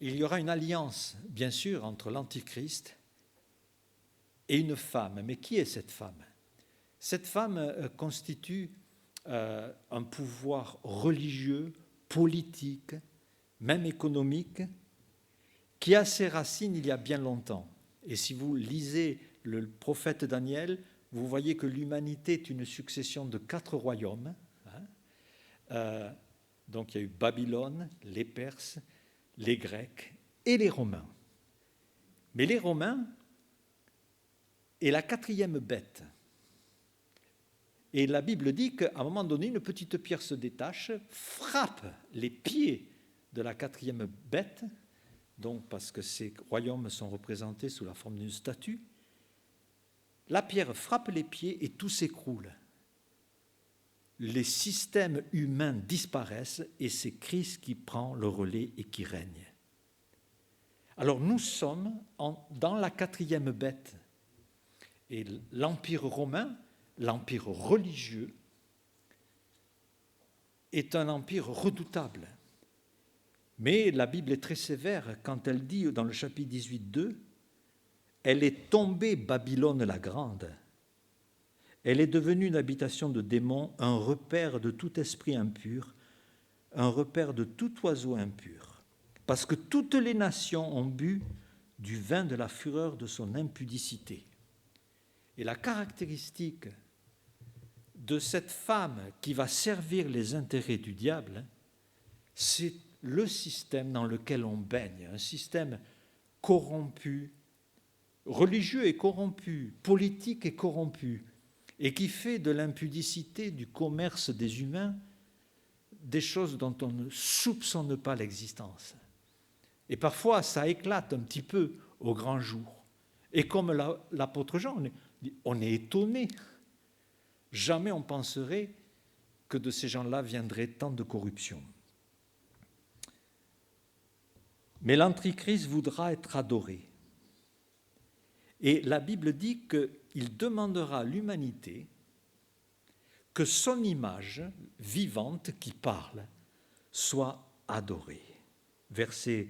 il y aura une alliance, bien sûr, entre l'Antichrist et une femme. Mais qui est cette femme ? Cette femme constitue un pouvoir religieux, politique, même économique, qui a ses racines il y a bien longtemps. Et si vous lisez le prophète Daniel, vous voyez que l'humanité est une succession de 4 royaumes. Donc il y a eu Babylone, les Perses, les Grecs et les Romains. Mais les Romains est la 4e bête. Et la Bible dit qu'à un moment donné, une petite pierre se détache, frappe les pieds de la 4e bête, donc parce que ces royaumes sont représentés sous la forme d'une statue. La pierre frappe les pieds et tout s'écroule. Les systèmes humains disparaissent et c'est Christ qui prend le relais et qui règne. Alors nous sommes dans la 4e bête. Et l'Empire romain, l'empire religieux, est un empire redoutable. Mais la Bible est très sévère quand elle dit dans le chapitre 18:2, « Elle est tombée, Babylone la grande. Elle est devenue une habitation de démons, un repère de tout esprit impur, un repère de tout oiseau impur. Parce que toutes les nations ont bu du vin de la fureur de son impudicité. » Et la caractéristique de cette femme qui va servir les intérêts du diable, c'est le système dans lequel on baigne, un système corrompu, religieux et corrompu, politique et corrompu, et qui fait de l'impudicité, du commerce des humains, des choses dont on ne soupçonne pas l'existence. Et parfois, ça éclate un petit peu au grand jour. Et comme l'apôtre Jean, on est étonné. Jamais on penserait que de ces gens-là viendrait tant de corruption. Mais l'Antichrist voudra être adoré. Et la Bible dit qu'il demandera à l'humanité que son image vivante qui parle soit adorée. Verset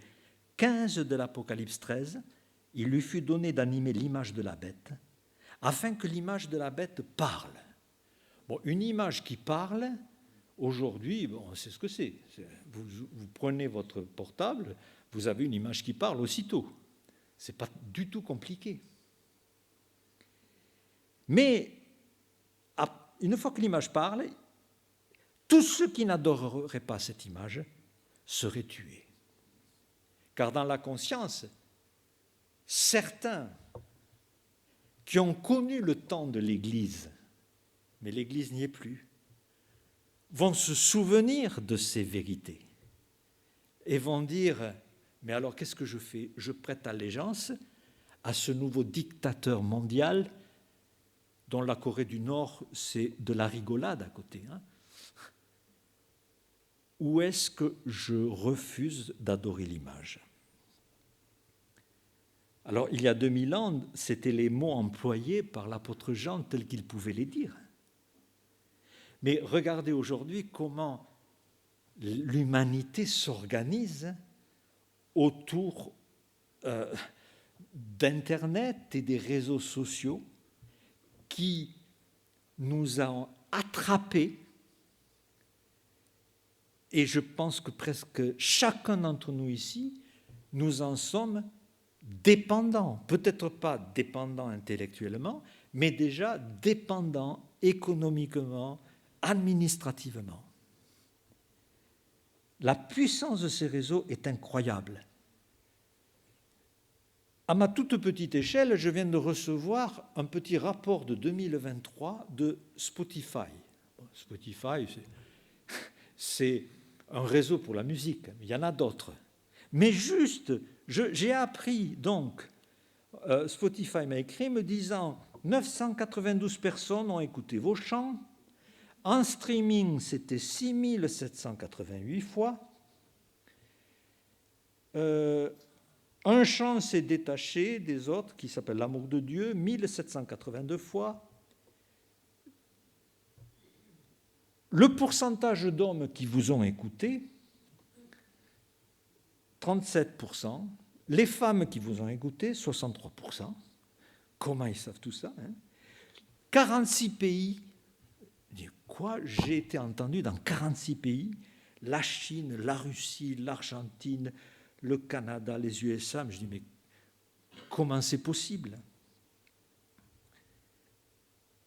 15 de l'Apocalypse 13, « Il lui fut donné d'animer l'image de la bête, afin que l'image de la bête parle. » Bon, une image qui parle, Aujourd'hui, bon, on sait ce que c'est. Vous prenez votre portable, vous avez une image qui parle aussitôt. Ce n'est pas du tout compliqué. Mais une fois que l'image parle, tous ceux qui n'adoreraient pas cette image seraient tués. Car dans la conscience, certains qui ont connu le temps de l'Église, mais l'Église n'y est plus, vont se souvenir de ces vérités et vont dire, mais alors qu'est-ce que je fais? Je prête allégeance à ce nouveau dictateur mondial dont la Corée du Nord, c'est de la rigolade à côté. Ou est-ce que je refuse d'adorer l'image? Alors, il y a 2000 ans, c'était les mots employés par l'apôtre Jean tels qu'il pouvait les dire. Mais regardez aujourd'hui comment l'humanité s'organise autour d'Internet et des réseaux sociaux qui nous ont attrapés. Et je pense que presque chacun d'entre nous ici, nous en sommes dépendants. Peut-être pas dépendants intellectuellement, mais déjà dépendants économiquement, administrativement. La puissance de ces réseaux est incroyable. À ma toute petite échelle, je viens de recevoir un petit rapport de 2023 de Spotify. Spotify, c'est un réseau pour la musique, il y en a d'autres. Mais juste, j'ai appris, donc, Spotify m'a écrit me disant 992 personnes ont écouté vos chants. En streaming, c'était 6788 fois. Un chant s'est détaché des autres, qui s'appelle L'amour de Dieu, 1782 fois. Le pourcentage d'hommes qui vous ont écouté, 37%. Les femmes qui vous ont écouté, 63%. Comment ils savent tout ça, 46 pays. Quoi? J'ai été entendu dans 46 pays. La Chine, la Russie, l'Argentine, le Canada, les USA. Je dis, mais comment c'est possible?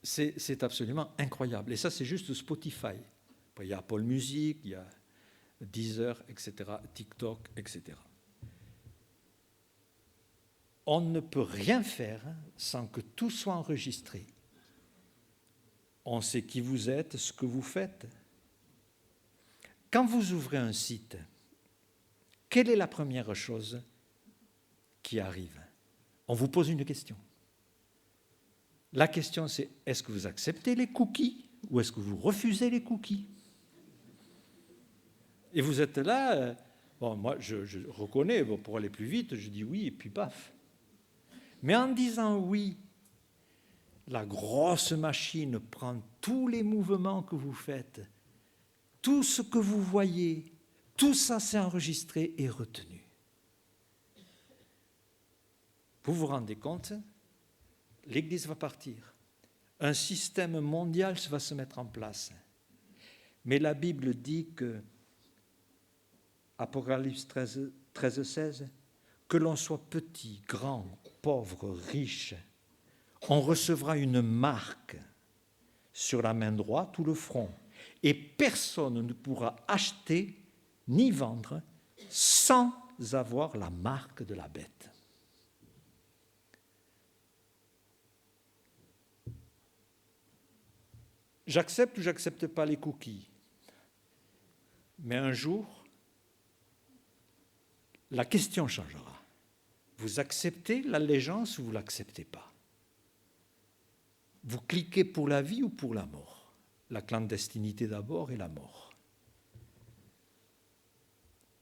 C'est absolument incroyable. Et ça, c'est juste Spotify. Après, il y a Apple Music, il y a Deezer, etc., TikTok, etc. On ne peut rien faire sans que tout soit enregistré. On sait qui vous êtes, ce que vous faites. Quand vous ouvrez un site, quelle est la première chose qui arrive? On vous pose une question. La question, c'est est-ce que vous acceptez les cookies ou est-ce que vous refusez les cookies? Et vous êtes là, bon, moi je reconnais, bon, pour aller plus vite, je dis oui et puis paf. Mais en disant oui, la grosse machine prend tous les mouvements que vous faites, tout ce que vous voyez, tout ça c'est enregistré et retenu. Vous vous rendez compte? L'Église va partir. Un système mondial va se mettre en place. Mais la Bible dit que, Apocalypse 13, 16, que l'on soit petit, grand, pauvre, riche, on recevra une marque sur la main droite ou le front. Et personne ne pourra acheter ni vendre sans avoir la marque de la bête. J'accepte ou j'accepte pas les cookies. Mais un jour, la question changera. Vous acceptez l'allégeance ou vous ne l'acceptez pas? Vous cliquez pour la vie ou pour la mort? La clandestinité d'abord et la mort.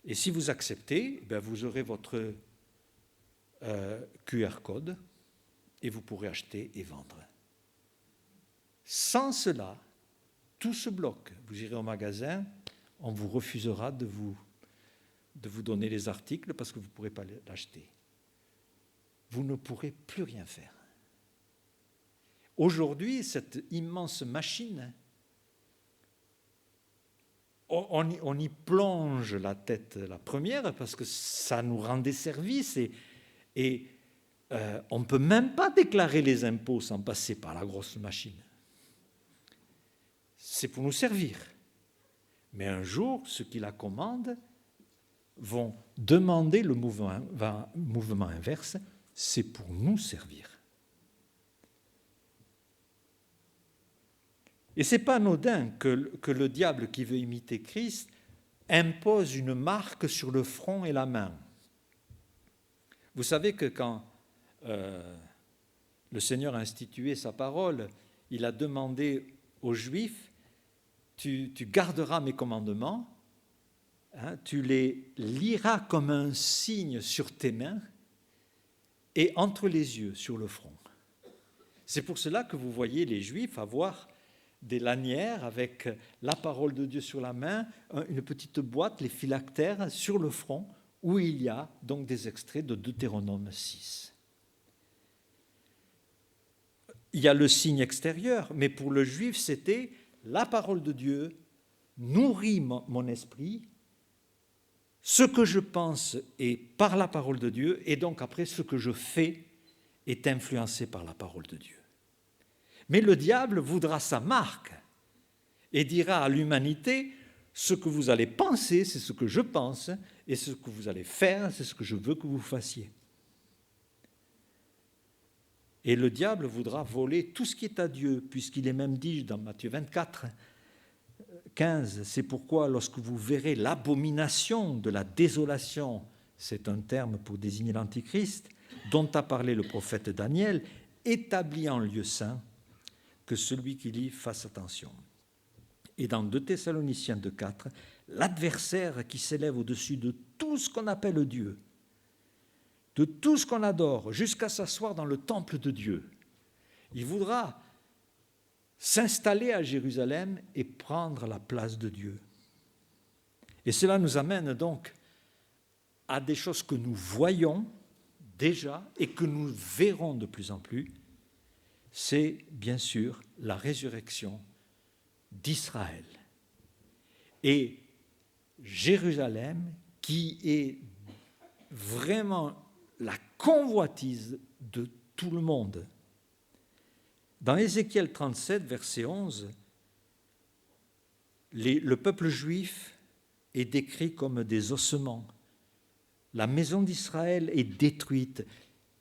Et si vous acceptez, vous aurez votre QR code et vous pourrez acheter et vendre. Sans cela, tout se bloque. Vous irez au magasin, on vous refusera de vous donner les articles parce que vous ne pourrez pas l'acheter. Vous ne pourrez plus rien faire. Aujourd'hui, cette immense machine on y plonge la tête la première parce que ça nous rend des services et on ne peut même pas déclarer les impôts sans passer par la grosse machine. C'est pour nous servir. Mais un jour, ceux qui la commandent vont demander le mouvement inverse, c'est pour nous servir. Et ce n'est pas anodin que le diable qui veut imiter Christ impose une marque sur le front et la main. Vous savez que quand le Seigneur a institué sa parole, il a demandé aux Juifs, tu garderas mes commandements, tu les liras comme un signe sur tes mains et entre les yeux sur le front. C'est pour cela que vous voyez les Juifs avoir des lanières avec la parole de Dieu sur la main, une petite boîte, les phylactères, sur le front, où il y a donc des extraits de Deutéronome 6. Il y a le signe extérieur, mais pour le Juif, c'était la parole de Dieu nourrit mon esprit, ce que je pense est par la parole de Dieu, et donc après ce que je fais est influencé par la parole de Dieu. Mais le diable voudra sa marque et dira à l'humanité, ce que vous allez penser, c'est ce que je pense, et ce que vous allez faire, c'est ce que je veux que vous fassiez. Et le diable voudra voler tout ce qui est à Dieu, puisqu'il est même dit dans Matthieu 24, 15, c'est pourquoi lorsque vous verrez l'abomination de la désolation, c'est un terme pour désigner l'Antichrist, dont a parlé le prophète Daniel, établi en lieu saint, que celui qui lit fasse attention. Et dans 2 Thessaloniciens 2,4, l'adversaire qui s'élève au-dessus de tout ce qu'on appelle Dieu, de tout ce qu'on adore, jusqu'à s'asseoir dans le temple de Dieu, il voudra s'installer à Jérusalem et prendre la place de Dieu. Et cela nous amène donc à des choses que nous voyons déjà et que nous verrons de plus en plus. C'est bien sûr la résurrection d'Israël. Et Jérusalem, qui est vraiment la convoitise de tout le monde. Dans Ézéchiel 37, verset 11, le peuple juif est décrit comme des ossements. La maison d'Israël est détruite.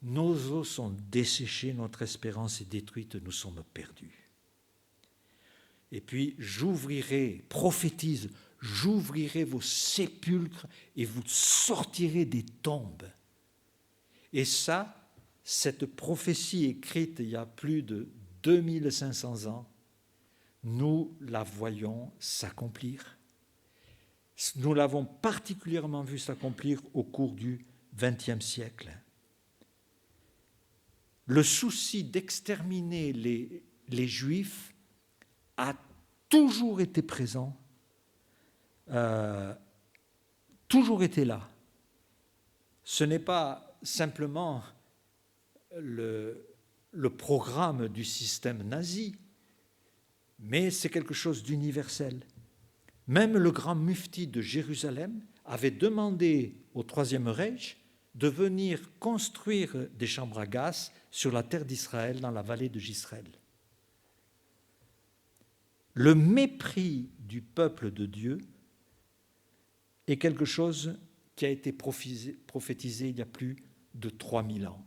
Nos os sont desséchés, notre espérance est détruite, nous sommes perdus. Et puis, prophétise, j'ouvrirai vos sépulcres et vous sortirez des tombes. Et ça, cette prophétie écrite il y a plus de 2500 ans, nous la voyons s'accomplir. Nous l'avons particulièrement vu s'accomplir au cours du XXe siècle. Le souci d'exterminer les Juifs a toujours été présent, toujours été là. Ce n'est pas simplement le programme du système nazi, mais c'est quelque chose d'universel. Même le grand mufti de Jérusalem avait demandé au Troisième Reich de venir construire des chambres à gaz sur la terre d'Israël, dans la vallée de Jisraël. Le mépris du peuple de Dieu est quelque chose qui a été prophétisé il y a plus de 3000 ans.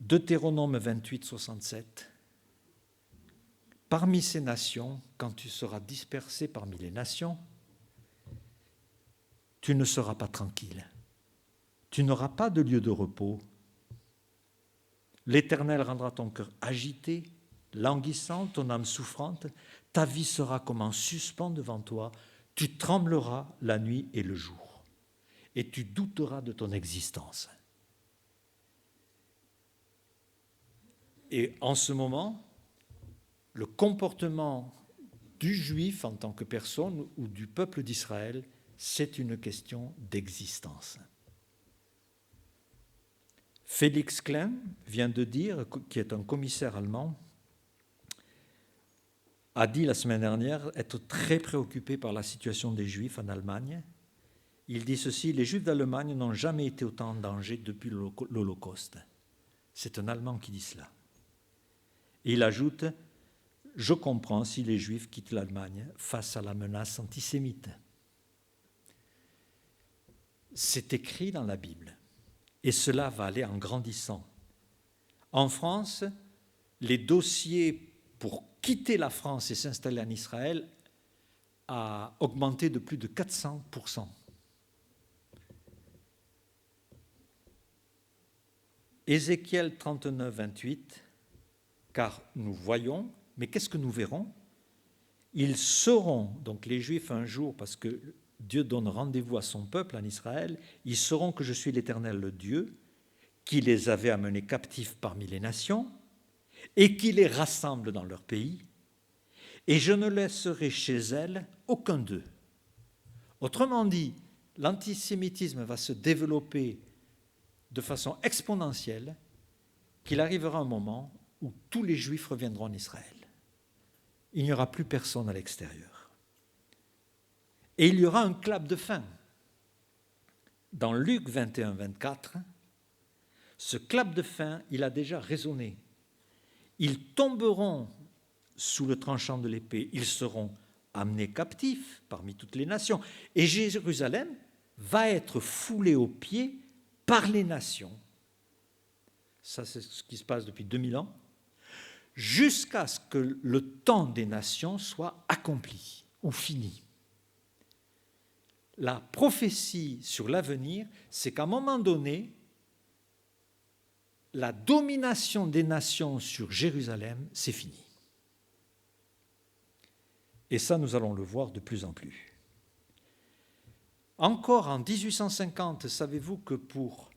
Deutéronome 28, 67. Parmi ces nations, quand tu seras dispersé parmi les nations, tu ne seras pas tranquille. Tu n'auras pas de lieu de repos. L'Éternel rendra ton cœur agité, languissant, ton âme souffrante. Ta vie sera comme en suspens devant toi. Tu trembleras la nuit et le jour. Et tu douteras de ton existence. Et en ce moment, le comportement du juif en tant que personne ou du peuple d'Israël, c'est une question d'existence. Félix Klein vient de dire, qui est un commissaire allemand, a dit la semaine dernière être très préoccupé par la situation des Juifs en Allemagne. Il dit ceci: les Juifs d'Allemagne n'ont jamais été autant en danger depuis l'Holocauste. C'est un Allemand qui dit cela. Et il ajoute: je comprends si les Juifs quittent l'Allemagne face à la menace antisémite. C'est écrit dans la Bible, et cela va aller en grandissant. En France, les dossiers pour quitter la France et s'installer en Israël a augmenté de plus de 400%. Ézéchiel 39, 28, car nous voyons, mais qu'est-ce que nous verrons? Ils sauront, donc les Juifs un jour, parce que Dieu donne rendez-vous à son peuple en Israël, ils sauront que je suis l'Éternel, le Dieu, qui les avait amenés captifs parmi les nations et qui les rassemble dans leur pays, et je ne laisserai chez elles aucun d'eux. Autrement dit, l'antisémitisme va se développer de façon exponentielle, qu'il arrivera un moment où tous les Juifs reviendront en Israël. Il n'y aura plus personne à l'extérieur. Et il y aura un clap de fin. Dans Luc 21, 24, ce clap de fin, il a déjà résonné. Ils tomberont sous le tranchant de l'épée, ils seront amenés captifs parmi toutes les nations. Et Jérusalem va être foulée aux pieds par les nations. Ça, c'est ce qui se passe depuis 2000 ans, jusqu'à ce que le temps des nations soit accompli ou fini. La prophétie sur l'avenir, c'est qu'à un moment donné, la domination des nations sur Jérusalem, c'est fini. Et ça, nous allons le voir de plus en plus. Encore en 1850, savez-vous que pour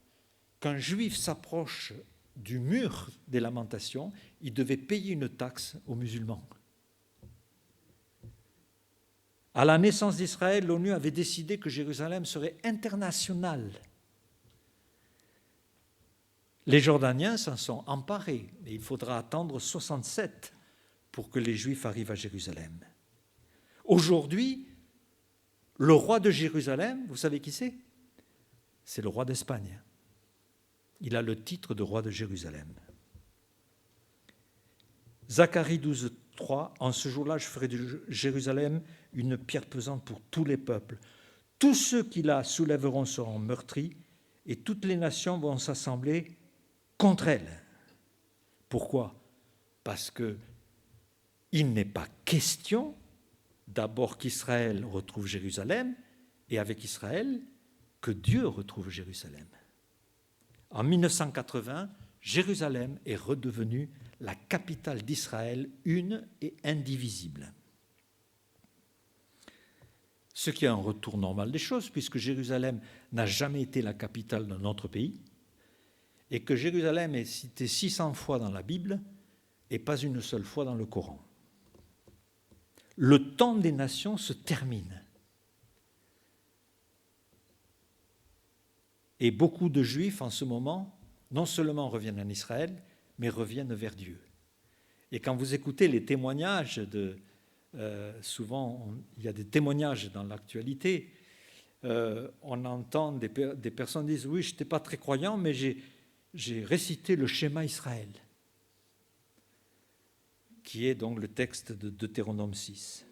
qu'un juif s'approche du mur des lamentations, il devait payer une taxe aux musulmans. À la naissance d'Israël, l'ONU avait décidé que Jérusalem serait internationale. Les Jordaniens s'en sont emparés, et il faudra attendre 67 pour que les Juifs arrivent à Jérusalem. Aujourd'hui, le roi de Jérusalem, vous savez qui c'est? C'est le roi d'Espagne. Il a le titre de roi de Jérusalem. Zacharie 12, 3, en ce jour-là, je ferai de Jérusalem une pierre pesante pour tous les peuples. Tous ceux qui la soulèveront seront meurtris, et toutes les nations vont s'assembler contre elle. Pourquoi? Parce qu'il n'est pas question d'abord qu'Israël retrouve Jérusalem, et avec Israël, que Dieu retrouve Jérusalem. En 1980, Jérusalem est redevenue la capitale d'Israël, une et indivisible. Ce qui est un retour normal des choses, puisque Jérusalem n'a jamais été la capitale d'un autre pays, et que Jérusalem est citée 600 fois dans la Bible et pas une seule fois dans le Coran. Le temps des nations se termine. Et beaucoup de Juifs, en ce moment, non seulement reviennent en Israël, mais reviennent vers Dieu. Et quand vous écoutez les témoignages, souvent il y a des témoignages dans l'actualité, on entend des personnes dire « Oui, je n'étais pas très croyant, mais j'ai récité le schéma Israël », qui est donc le texte de Deutéronome 6.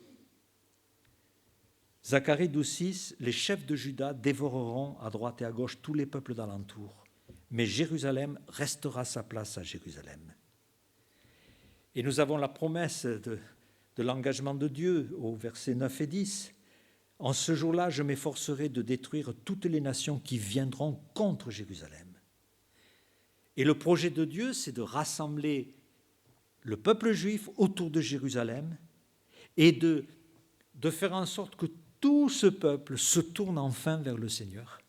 Zacharie 12, 6, les chefs de Juda dévoreront à droite et à gauche tous les peuples d'alentour, mais Jérusalem restera sa place à Jérusalem. Et nous avons la promesse de l'engagement de Dieu au verset 9 et 10. En ce jour-là, je m'efforcerai de détruire toutes les nations qui viendront contre Jérusalem. Et le projet de Dieu, c'est de rassembler le peuple juif autour de Jérusalem et de faire en sorte que tout ce peuple se tourne enfin vers le Seigneur.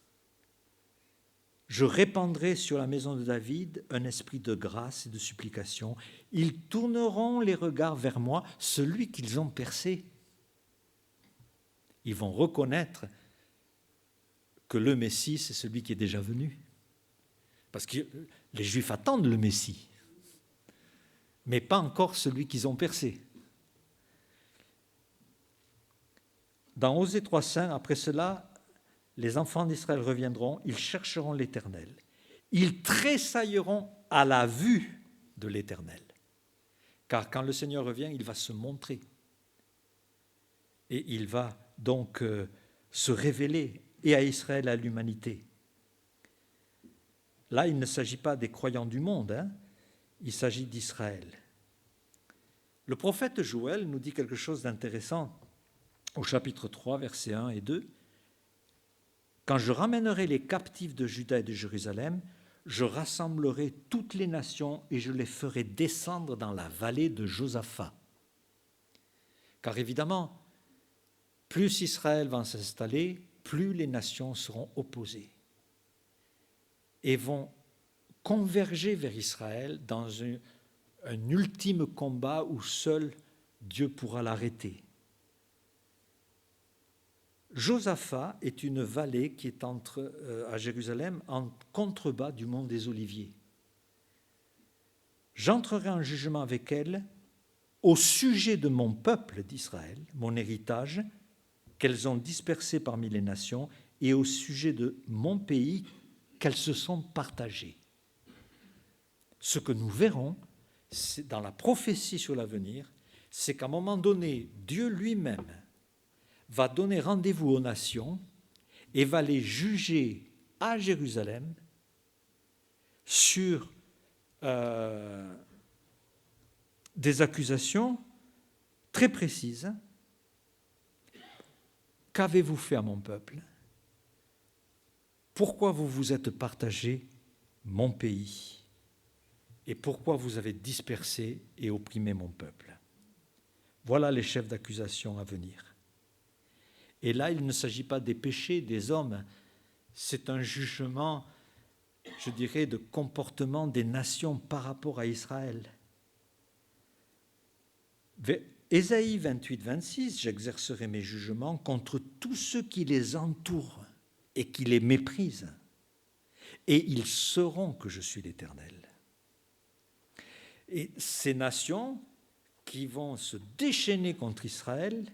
Je répandrai sur la maison de David un esprit de grâce et de supplication. Ils tourneront les regards vers moi, celui qu'ils ont percé. Ils vont reconnaître que le Messie, c'est celui qui est déjà venu. Parce que les Juifs attendent le Messie, mais pas encore celui qu'ils ont percé. Dans Osée 3,5, après cela, les enfants d'Israël reviendront, ils chercheront l'Éternel. Ils tressailleront à la vue de l'Éternel. Car quand le Seigneur revient, il va se montrer. Et il va donc se révéler et à Israël et à l'humanité. Là, il ne s'agit pas des croyants du monde, il s'agit d'Israël. Le prophète Joël nous dit quelque chose d'intéressant au chapitre 3, versets 1 et 2. « Quand je ramènerai les captifs de Juda et de Jérusalem, je rassemblerai toutes les nations et je les ferai descendre dans la vallée de Josaphat. » Car évidemment, plus Israël va s'installer, plus les nations seront opposées et vont converger vers Israël dans un ultime combat où seul Dieu pourra l'arrêter. Josaphat est une vallée qui est à Jérusalem en contrebas du mont des Oliviers. J'entrerai en jugement avec elle au sujet de mon peuple d'Israël, mon héritage, qu'elles ont dispersé parmi les nations, et au sujet de mon pays, qu'elles se sont partagées. Ce que nous verrons dans la prophétie sur l'avenir, c'est qu'à un moment donné, Dieu lui-même va donner rendez-vous aux nations et va les juger à Jérusalem sur des accusations très précises. Qu'avez-vous fait à mon peuple? Pourquoi vous vous êtes partagé mon pays? Et pourquoi vous avez dispersé et opprimé mon peuple? Voilà les chefs d'accusation à venir. Et là, il ne s'agit pas des péchés des hommes, c'est un jugement, je dirais, de comportement des nations par rapport à Israël. Ésaïe 28, 26, j'exercerai mes jugements contre tous ceux qui les entourent et qui les méprisent, et ils sauront que je suis l'Éternel. Et ces nations qui vont se déchaîner contre Israël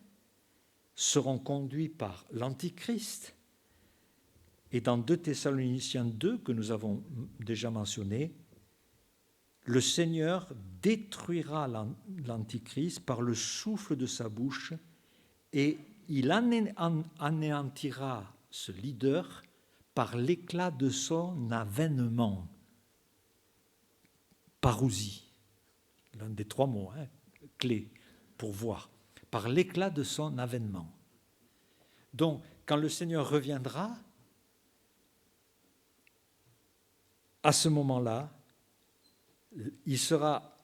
seront conduits par l'Antichrist. Et dans 2 Thessaloniciens 2, que nous avons déjà mentionné, le Seigneur détruira l'Antichrist par le souffle de sa bouche et il anéantira ce leader par l'éclat de son avènement. Parousie, l'un des 3 mots clés pour voir. Par l'éclat de son avènement. Donc, quand le Seigneur reviendra, à ce moment-là, il sera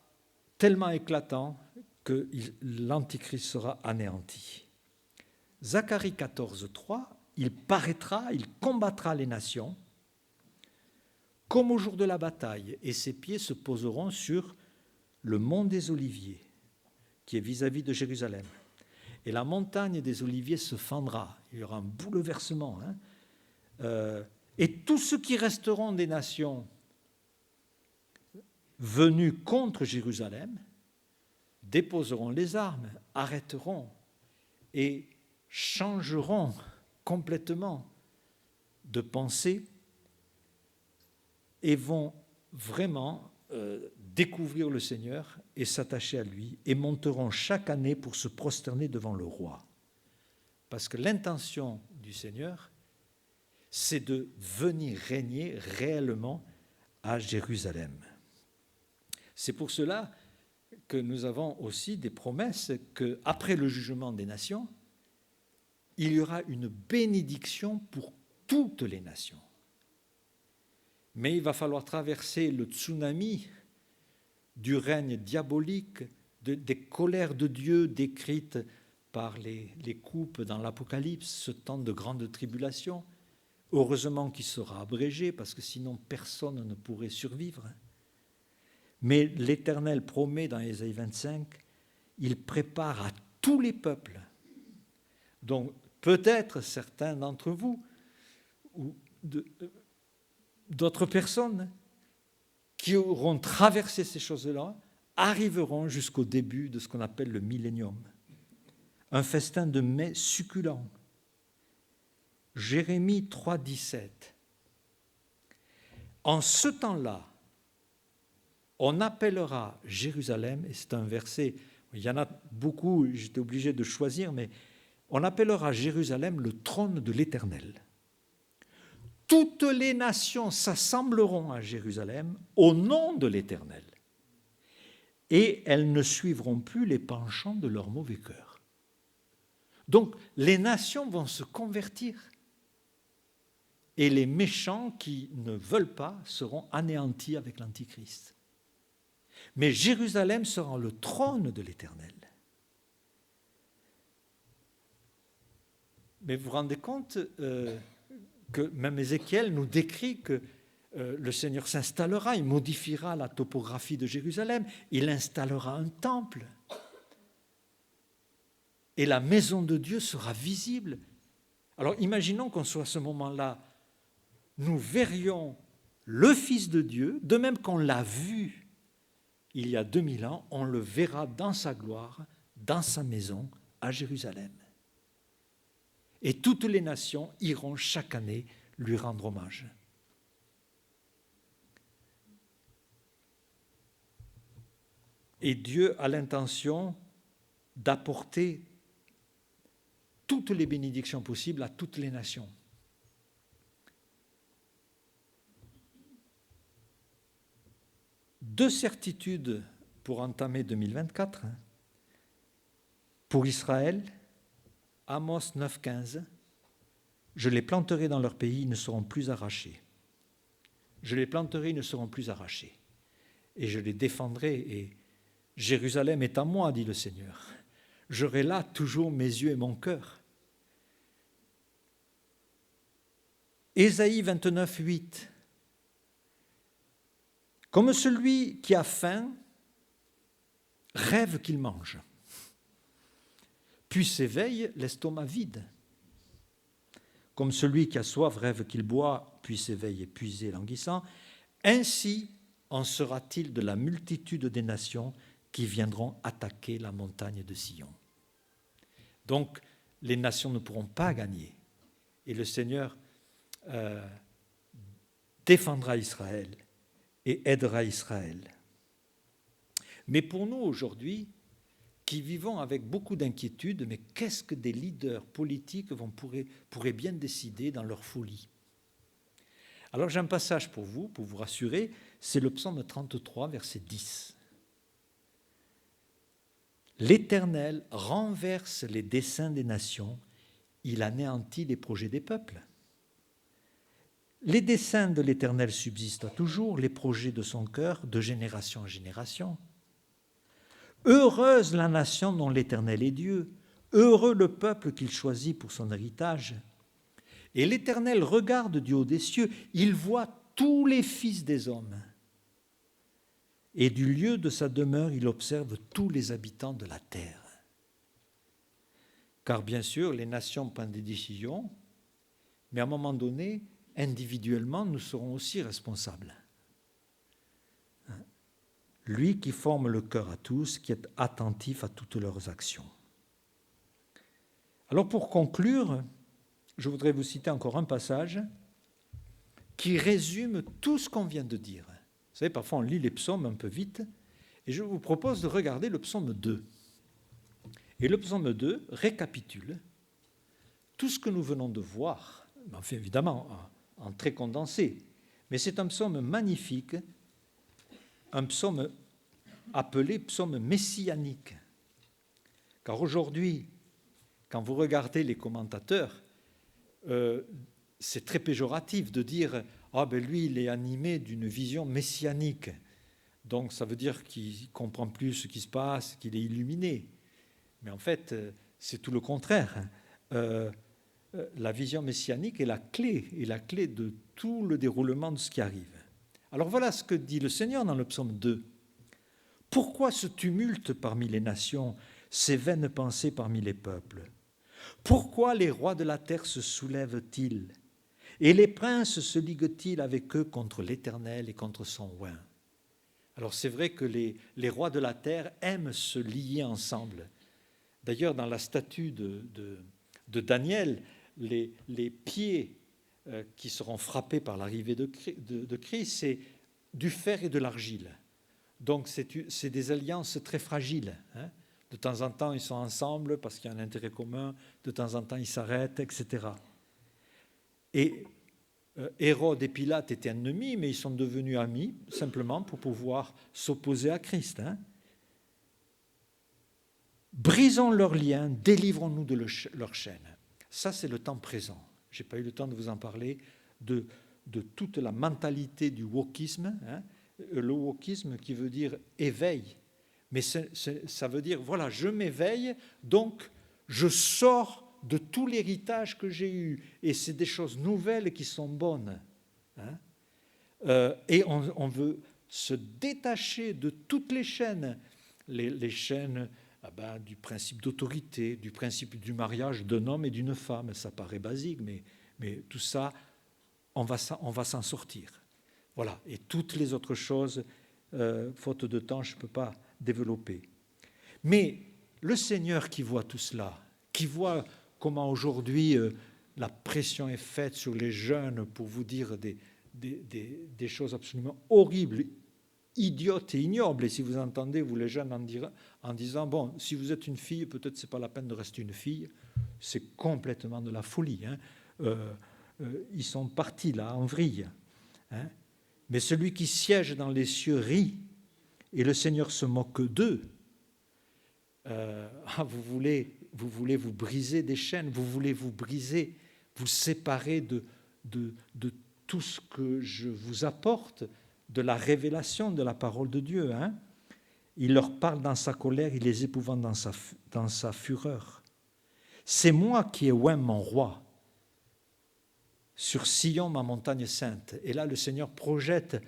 tellement éclatant que l'Antichrist sera anéanti. Zacharie 14, 3, il paraîtra, il combattra les nations comme au jour de la bataille, et ses pieds se poseront sur le mont des Oliviers, qui est vis-à-vis de Jérusalem. Et la montagne des Oliviers se fendra. Il y aura un bouleversement. Et tous ceux qui resteront des nations venues contre Jérusalem déposeront les armes, arrêteront et changeront complètement de pensée et vont vraiment découvrir le Seigneur et s'attacher à lui et monteront chaque année pour se prosterner devant le roi. Parce que l'intention du Seigneur, c'est de venir régner réellement à Jérusalem. C'est pour cela que nous avons aussi des promesses qu'après le jugement des nations, il y aura une bénédiction pour toutes les nations. Mais il va falloir traverser le tsunami du règne diabolique, des colères de Dieu décrites par les coupes dans l'Apocalypse, ce temps de grande tribulation, heureusement qu'il sera abrégé, parce que sinon personne ne pourrait survivre. Mais l'Éternel promet dans Ésaïe 25, il prépare à tous les peuples. Donc peut-être certains d'entre vous, ou d'autres personnes qui auront traversé ces choses-là, arriveront jusqu'au début de ce qu'on appelle le millénium. un festin de mets succulents. Jérémie 3, 17. En ce temps-là, on appellera Jérusalem, et c'est un verset, il y en a beaucoup, j'étais obligé de choisir, mais on appellera Jérusalem le trône de l'Éternel. Toutes les nations s'assembleront à Jérusalem au nom de l'Éternel, et elles ne suivront plus les penchants de leur mauvais cœur. Donc, les nations vont se convertir, et les méchants qui ne veulent pas seront anéantis avec l'Antichrist. Mais Jérusalem sera le trône de l'Éternel. Mais vous vous rendez compte que même Ézéchiel nous décrit que le Seigneur s'installera, il modifiera la topographie de Jérusalem, il installera un temple. Et la maison de Dieu sera visible. Alors imaginons qu'on soit à ce moment-là, nous verrions le Fils de Dieu, de même qu'on l'a vu il y a 2000 ans, on le verra dans sa gloire, dans sa maison, à Jérusalem. Et toutes les nations iront chaque année lui rendre hommage. Et Dieu a l'intention d'apporter toutes les bénédictions possibles à toutes les nations. Deux certitudes pour entamer 2024. Pour Israël, Amos 9,15, « Je les planterai dans leur pays, ils ne seront plus arrachés. Je les planterai, ils ne seront plus arrachés. Et je les défendrai, et Jérusalem est à moi, dit le Seigneur. J'aurai là toujours mes yeux et mon cœur. » Ésaïe 29, 8. Comme celui qui a faim rêve qu'il mange, puis s'éveille l'estomac vide. Comme celui qui a soif rêve qu'il boit, puis s'éveille épuisé, languissant, ainsi en sera-t-il de la multitude des nations qui viendront attaquer la montagne de Sion. Donc, les nations ne pourront pas gagner. Et le Seigneur défendra Israël et aidera Israël. Mais pour nous aujourd'hui, qui vivons avec beaucoup d'inquiétude, mais qu'est-ce que des leaders politiques pourraient bien décider dans leur folie? Alors j'ai un passage pour vous rassurer, c'est le psaume 33, verset 10. L'Éternel renverse les desseins des nations, il anéantit les projets des peuples. Les desseins de l'Éternel subsistent à toujours, les projets de son cœur, de génération en génération. Heureuse la nation dont l'Éternel est Dieu, heureux le peuple qu'il choisit pour son héritage. Et l'Éternel regarde du haut des cieux, il voit tous les fils des hommes. Et du lieu de sa demeure, il observe tous les habitants de la terre. Car bien sûr, les nations prennent des décisions, mais à un moment donné, individuellement, nous serons aussi responsables. Lui qui forme le cœur à tous, qui est attentif à toutes leurs actions. Alors pour conclure, je voudrais vous citer encore un passage qui résume tout ce qu'on vient de dire. Vous savez, parfois on lit les psaumes un peu vite, et je vous propose de regarder le psaume 2. Et le psaume 2 récapitule tout ce que nous venons de voir, enfin évidemment en très condensé, mais c'est un psaume magnifique, un psaume appelé psaume messianique. Car aujourd'hui, quand vous regardez les commentateurs, c'est très péjoratif de dire « Ah ben lui, il est animé d'une vision messianique. » Donc ça veut dire qu'il comprend plus ce qui se passe, qu'il est illuminé. Mais en fait, c'est tout le contraire. La vision messianique est la clé de tout le déroulement de ce qui arrive. Alors voilà ce que dit le Seigneur dans le psaume 2. « Pourquoi ce tumulte parmi les nations, ces vaines pensées parmi les peuples? Pourquoi les rois de la terre se soulèvent-ils? Et les princes se liguent-ils avec eux contre l'Éternel et contre son oint ?» Alors c'est vrai que les rois de la terre aiment se lier ensemble D'ailleurs, dans la statue de Daniel, les pieds qui seront frappés par l'arrivée de Christ, c'est du fer et de l'argile. Donc, c'est des alliances très fragiles. Hein. De temps en temps, ils sont ensemble parce qu'il y a un intérêt commun. De temps en temps, ils s'arrêtent, etc. Et Hérode et Pilate étaient ennemis, mais ils sont devenus amis simplement pour pouvoir s'opposer à Christ. Hein. Brisons leurs liens, délivrons-nous de leurs chaînes. Ça, c'est le temps présent. Je n'ai pas eu le temps de vous en parler, de toute la mentalité du wokisme. Hein. Le wokisme qui veut dire éveil. Mais ça veut dire, voilà, je m'éveille, donc je sors de tout l'héritage que j'ai eu. Et c'est des choses nouvelles qui sont bonnes. Hein. Et on veut se détacher de toutes les chaînes. Les chaînes du principe d'autorité, du principe du mariage d'un homme et d'une femme. Ça paraît basique, mais tout ça, on va s'en sortir. Voilà. Et toutes les autres choses, faute de temps, je ne peux pas développer. Mais le Seigneur qui voit tout cela, qui voit comment aujourd'hui la pression est faite sur les jeunes pour vous dire des choses absolument horribles, idiotes et ignobles. Et si vous entendez, vous les jeunes, en disant, bon, si vous êtes une fille, peut-être ce n'est pas la peine de rester une fille, c'est complètement de la folie. Hein. Ils sont partis là, en vrille. Hein. Mais celui qui siège dans les cieux rit, et le Seigneur se moque d'eux. Vous voulez vous briser des chaînes, vous voulez vous briser, vous séparer de tout ce que je vous apporte, de la révélation de la parole de Dieu. Hein. Il leur parle dans sa colère, il les épouvante dans sa fureur. C'est moi qui ai oint mon roi sur Sion, ma montagne sainte. Et là, le Seigneur projette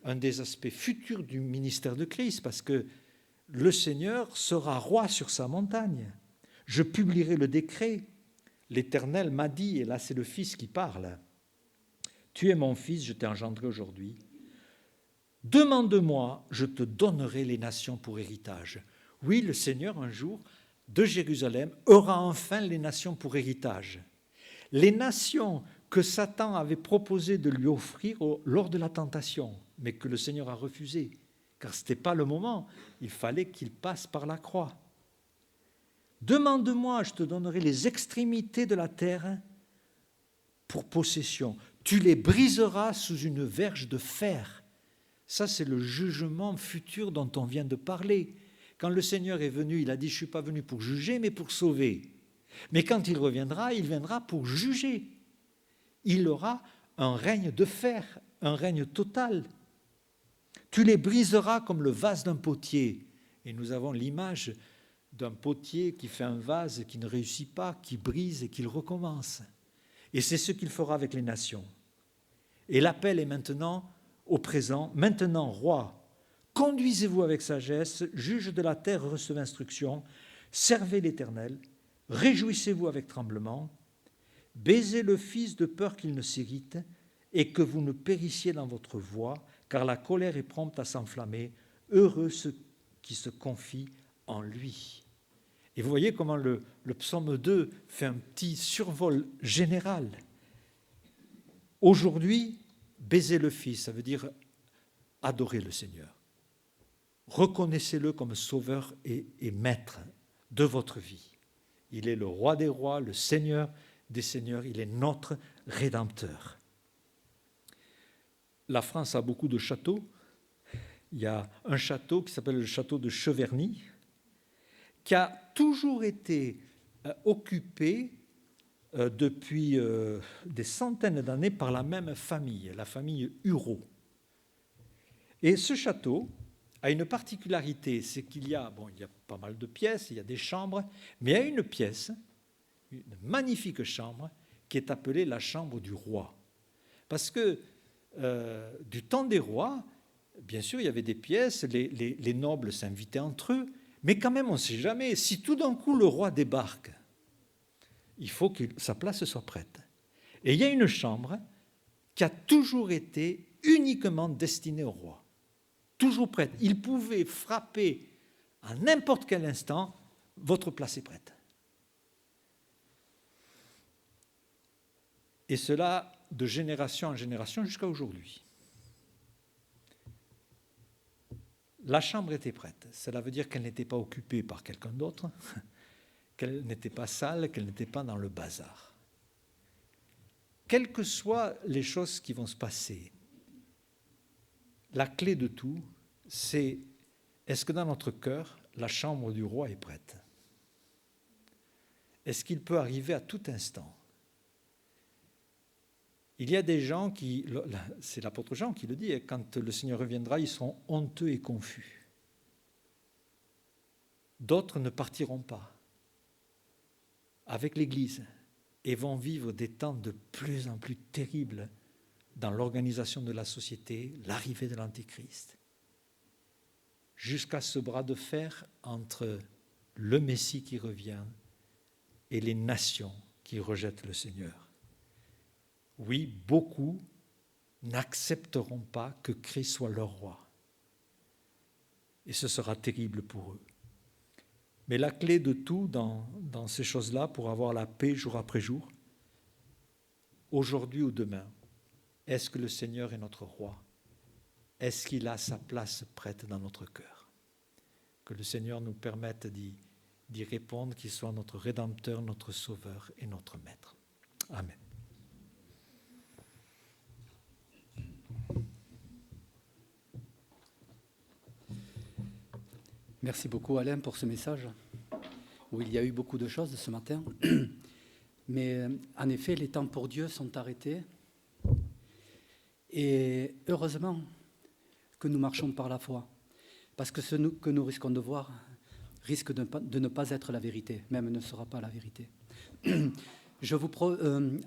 un des aspects futurs du ministère de Christ, parce que le Seigneur sera roi sur sa montagne. Je publierai le décret. L'Éternel m'a dit, et là c'est le Fils qui parle, « Tu es mon Fils, je t'ai engendré aujourd'hui. Demande-moi, je te donnerai les nations pour héritage. » Oui, le Seigneur, un jour, de Jérusalem, aura enfin les nations pour héritage. Les nations que Satan avait proposé de lui offrir lors de la tentation, mais que le Seigneur a refusé, car ce n'était pas le moment, il fallait qu'il passe par la croix. Demande-moi, je te donnerai les extrémités de la terre pour possession. Tu les briseras sous une verge de fer. Ça, c'est le jugement futur dont on vient de parler. Quand le Seigneur est venu, il a dit, je ne suis pas venu pour juger, mais pour sauver. Mais quand il viendra pour juger. Il aura un règne de fer, un règne total. Tu les briseras comme le vase d'un potier. Et nous avons l'image d'un potier qui fait un vase qui ne réussit pas, qui brise et qui recommence. Et c'est ce qu'il fera avec les nations. Et l'appel est maintenant au présent. Maintenant, roi, conduisez-vous avec sagesse, juge de la terre, recevez instruction, servez l'Éternel, réjouissez-vous avec tremblement, baisez le Fils de peur qu'il ne s'irrite et que vous ne périssiez dans votre voie, car la colère est prompte à s'enflammer. Heureux ceux qui se confient en lui. Et vous voyez comment le psaume 2 fait un petit survol général. Aujourd'hui, baiser le Fils, ça veut dire adorer le Seigneur. Reconnaissez-le comme sauveur et maître de votre vie. Il est le roi des rois, le Seigneur des seigneurs, il est notre Rédempteur. La France a beaucoup de châteaux. Il y a un château qui s'appelle le château de Cheverny, qui a toujours été occupé depuis des centaines d'années par la même famille, la famille Hureau. Et ce château a une particularité, c'est qu'il y a pas mal de pièces, il y a des chambres, mais il y a une pièce, une magnifique chambre, qui est appelée la chambre du roi. Parce que du temps des rois, bien sûr, il y avait des pièces, les nobles s'invitaient entre eux, mais quand même, on ne sait jamais. Si tout d'un coup le roi débarque, il faut que sa place soit prête. Et il y a une chambre qui a toujours été uniquement destinée au roi. Toujours prête. Il pouvait frapper à n'importe quel instant votre place est prête. Et cela de génération en génération jusqu'à aujourd'hui. La chambre était prête. Cela veut dire qu'elle n'était pas occupée par quelqu'un d'autre, qu'elle n'était pas sale, qu'elle n'était pas dans le bazar. Quelles que soient les choses qui vont se passer, la clé de tout, c'est est-ce que dans notre cœur, la chambre du roi est prête? Est-ce qu'il peut arriver à tout instant? Il y a des gens qui, c'est l'apôtre Jean qui le dit, quand le Seigneur reviendra, ils seront honteux et confus. D'autres ne partiront pas avec l'Église et vont vivre des temps de plus en plus terribles dans l'organisation de la société, l'arrivée de l'Antéchrist, jusqu'à ce bras de fer entre le Messie qui revient et les nations qui rejettent le Seigneur. Oui, beaucoup n'accepteront pas que Christ soit leur roi. Et ce sera terrible pour eux. Mais la clé de tout dans ces choses-là, pour avoir la paix jour après jour, aujourd'hui ou demain, est-ce que le Seigneur est notre roi? Est-ce qu'il a sa place prête dans notre cœur? Que le Seigneur nous permette d'y répondre, qu'il soit notre Rédempteur, notre Sauveur et notre Maître. Amen. Merci beaucoup Alain pour ce message, où il y a eu beaucoup de choses ce matin. Mais en effet, les temps pour Dieu sont arrêtés. Et heureusement que nous marchons par la foi. Parce que ce que nous risquons de voir risque de ne pas être la vérité, même ne sera pas la vérité.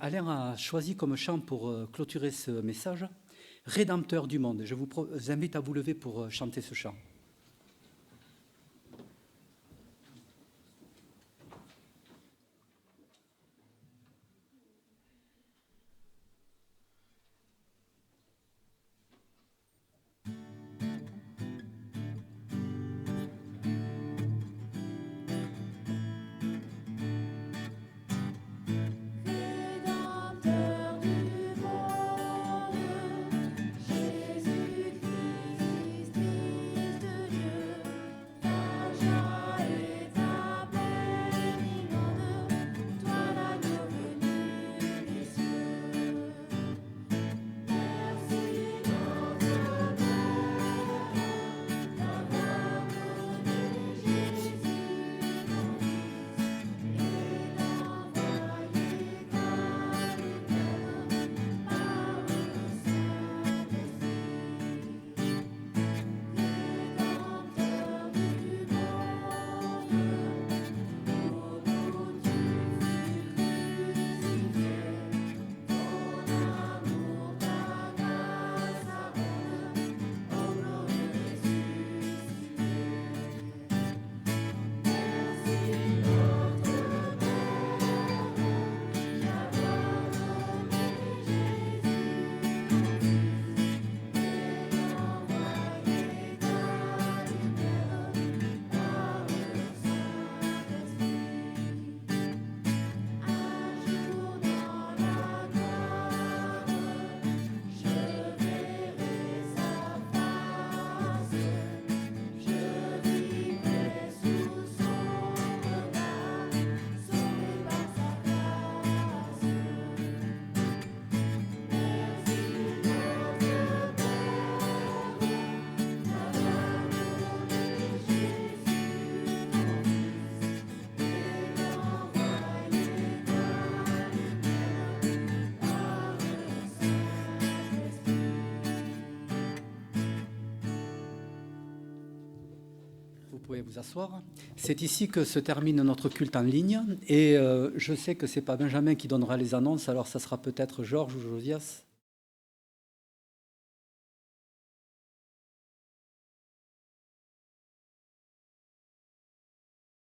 Alain a choisi comme chant pour clôturer ce message « Rédempteur du monde ». Je vous invite à vous lever pour chanter ce chant. Rédempteur du monde, Jésus, Fils de Dieu, ta joie et ta paix inonde, toi l'agneau venu des cieux. Merci notre Père d'avoir donné Jésus, ton Fils, et d'envoyer ta lumière par le Saint-Esprit. Rédempteur du monde, au bout tu fus crucifié, ton amour, ta grâce abonde, ô glorieux ressuscité. Merci notre Père d'avoir donné Jésus, ton Fils, et d'envoyer ta lumière par le Saint-Esprit. Un jour dans la gloire, je verrai sa face, je vivrai sous son regard, sauvé par sa grâce. Merci notre Père d'avoir donné Jésus, ton Fils, et d'envoyer ta lumière par le Saint-Esprit. Vous pouvez vous asseoir. C'est ici que se termine notre culte en ligne. Et je sais que ce n'est pas Benjamin qui donnera les annonces, alors ça sera peut-être Georges ou Josias.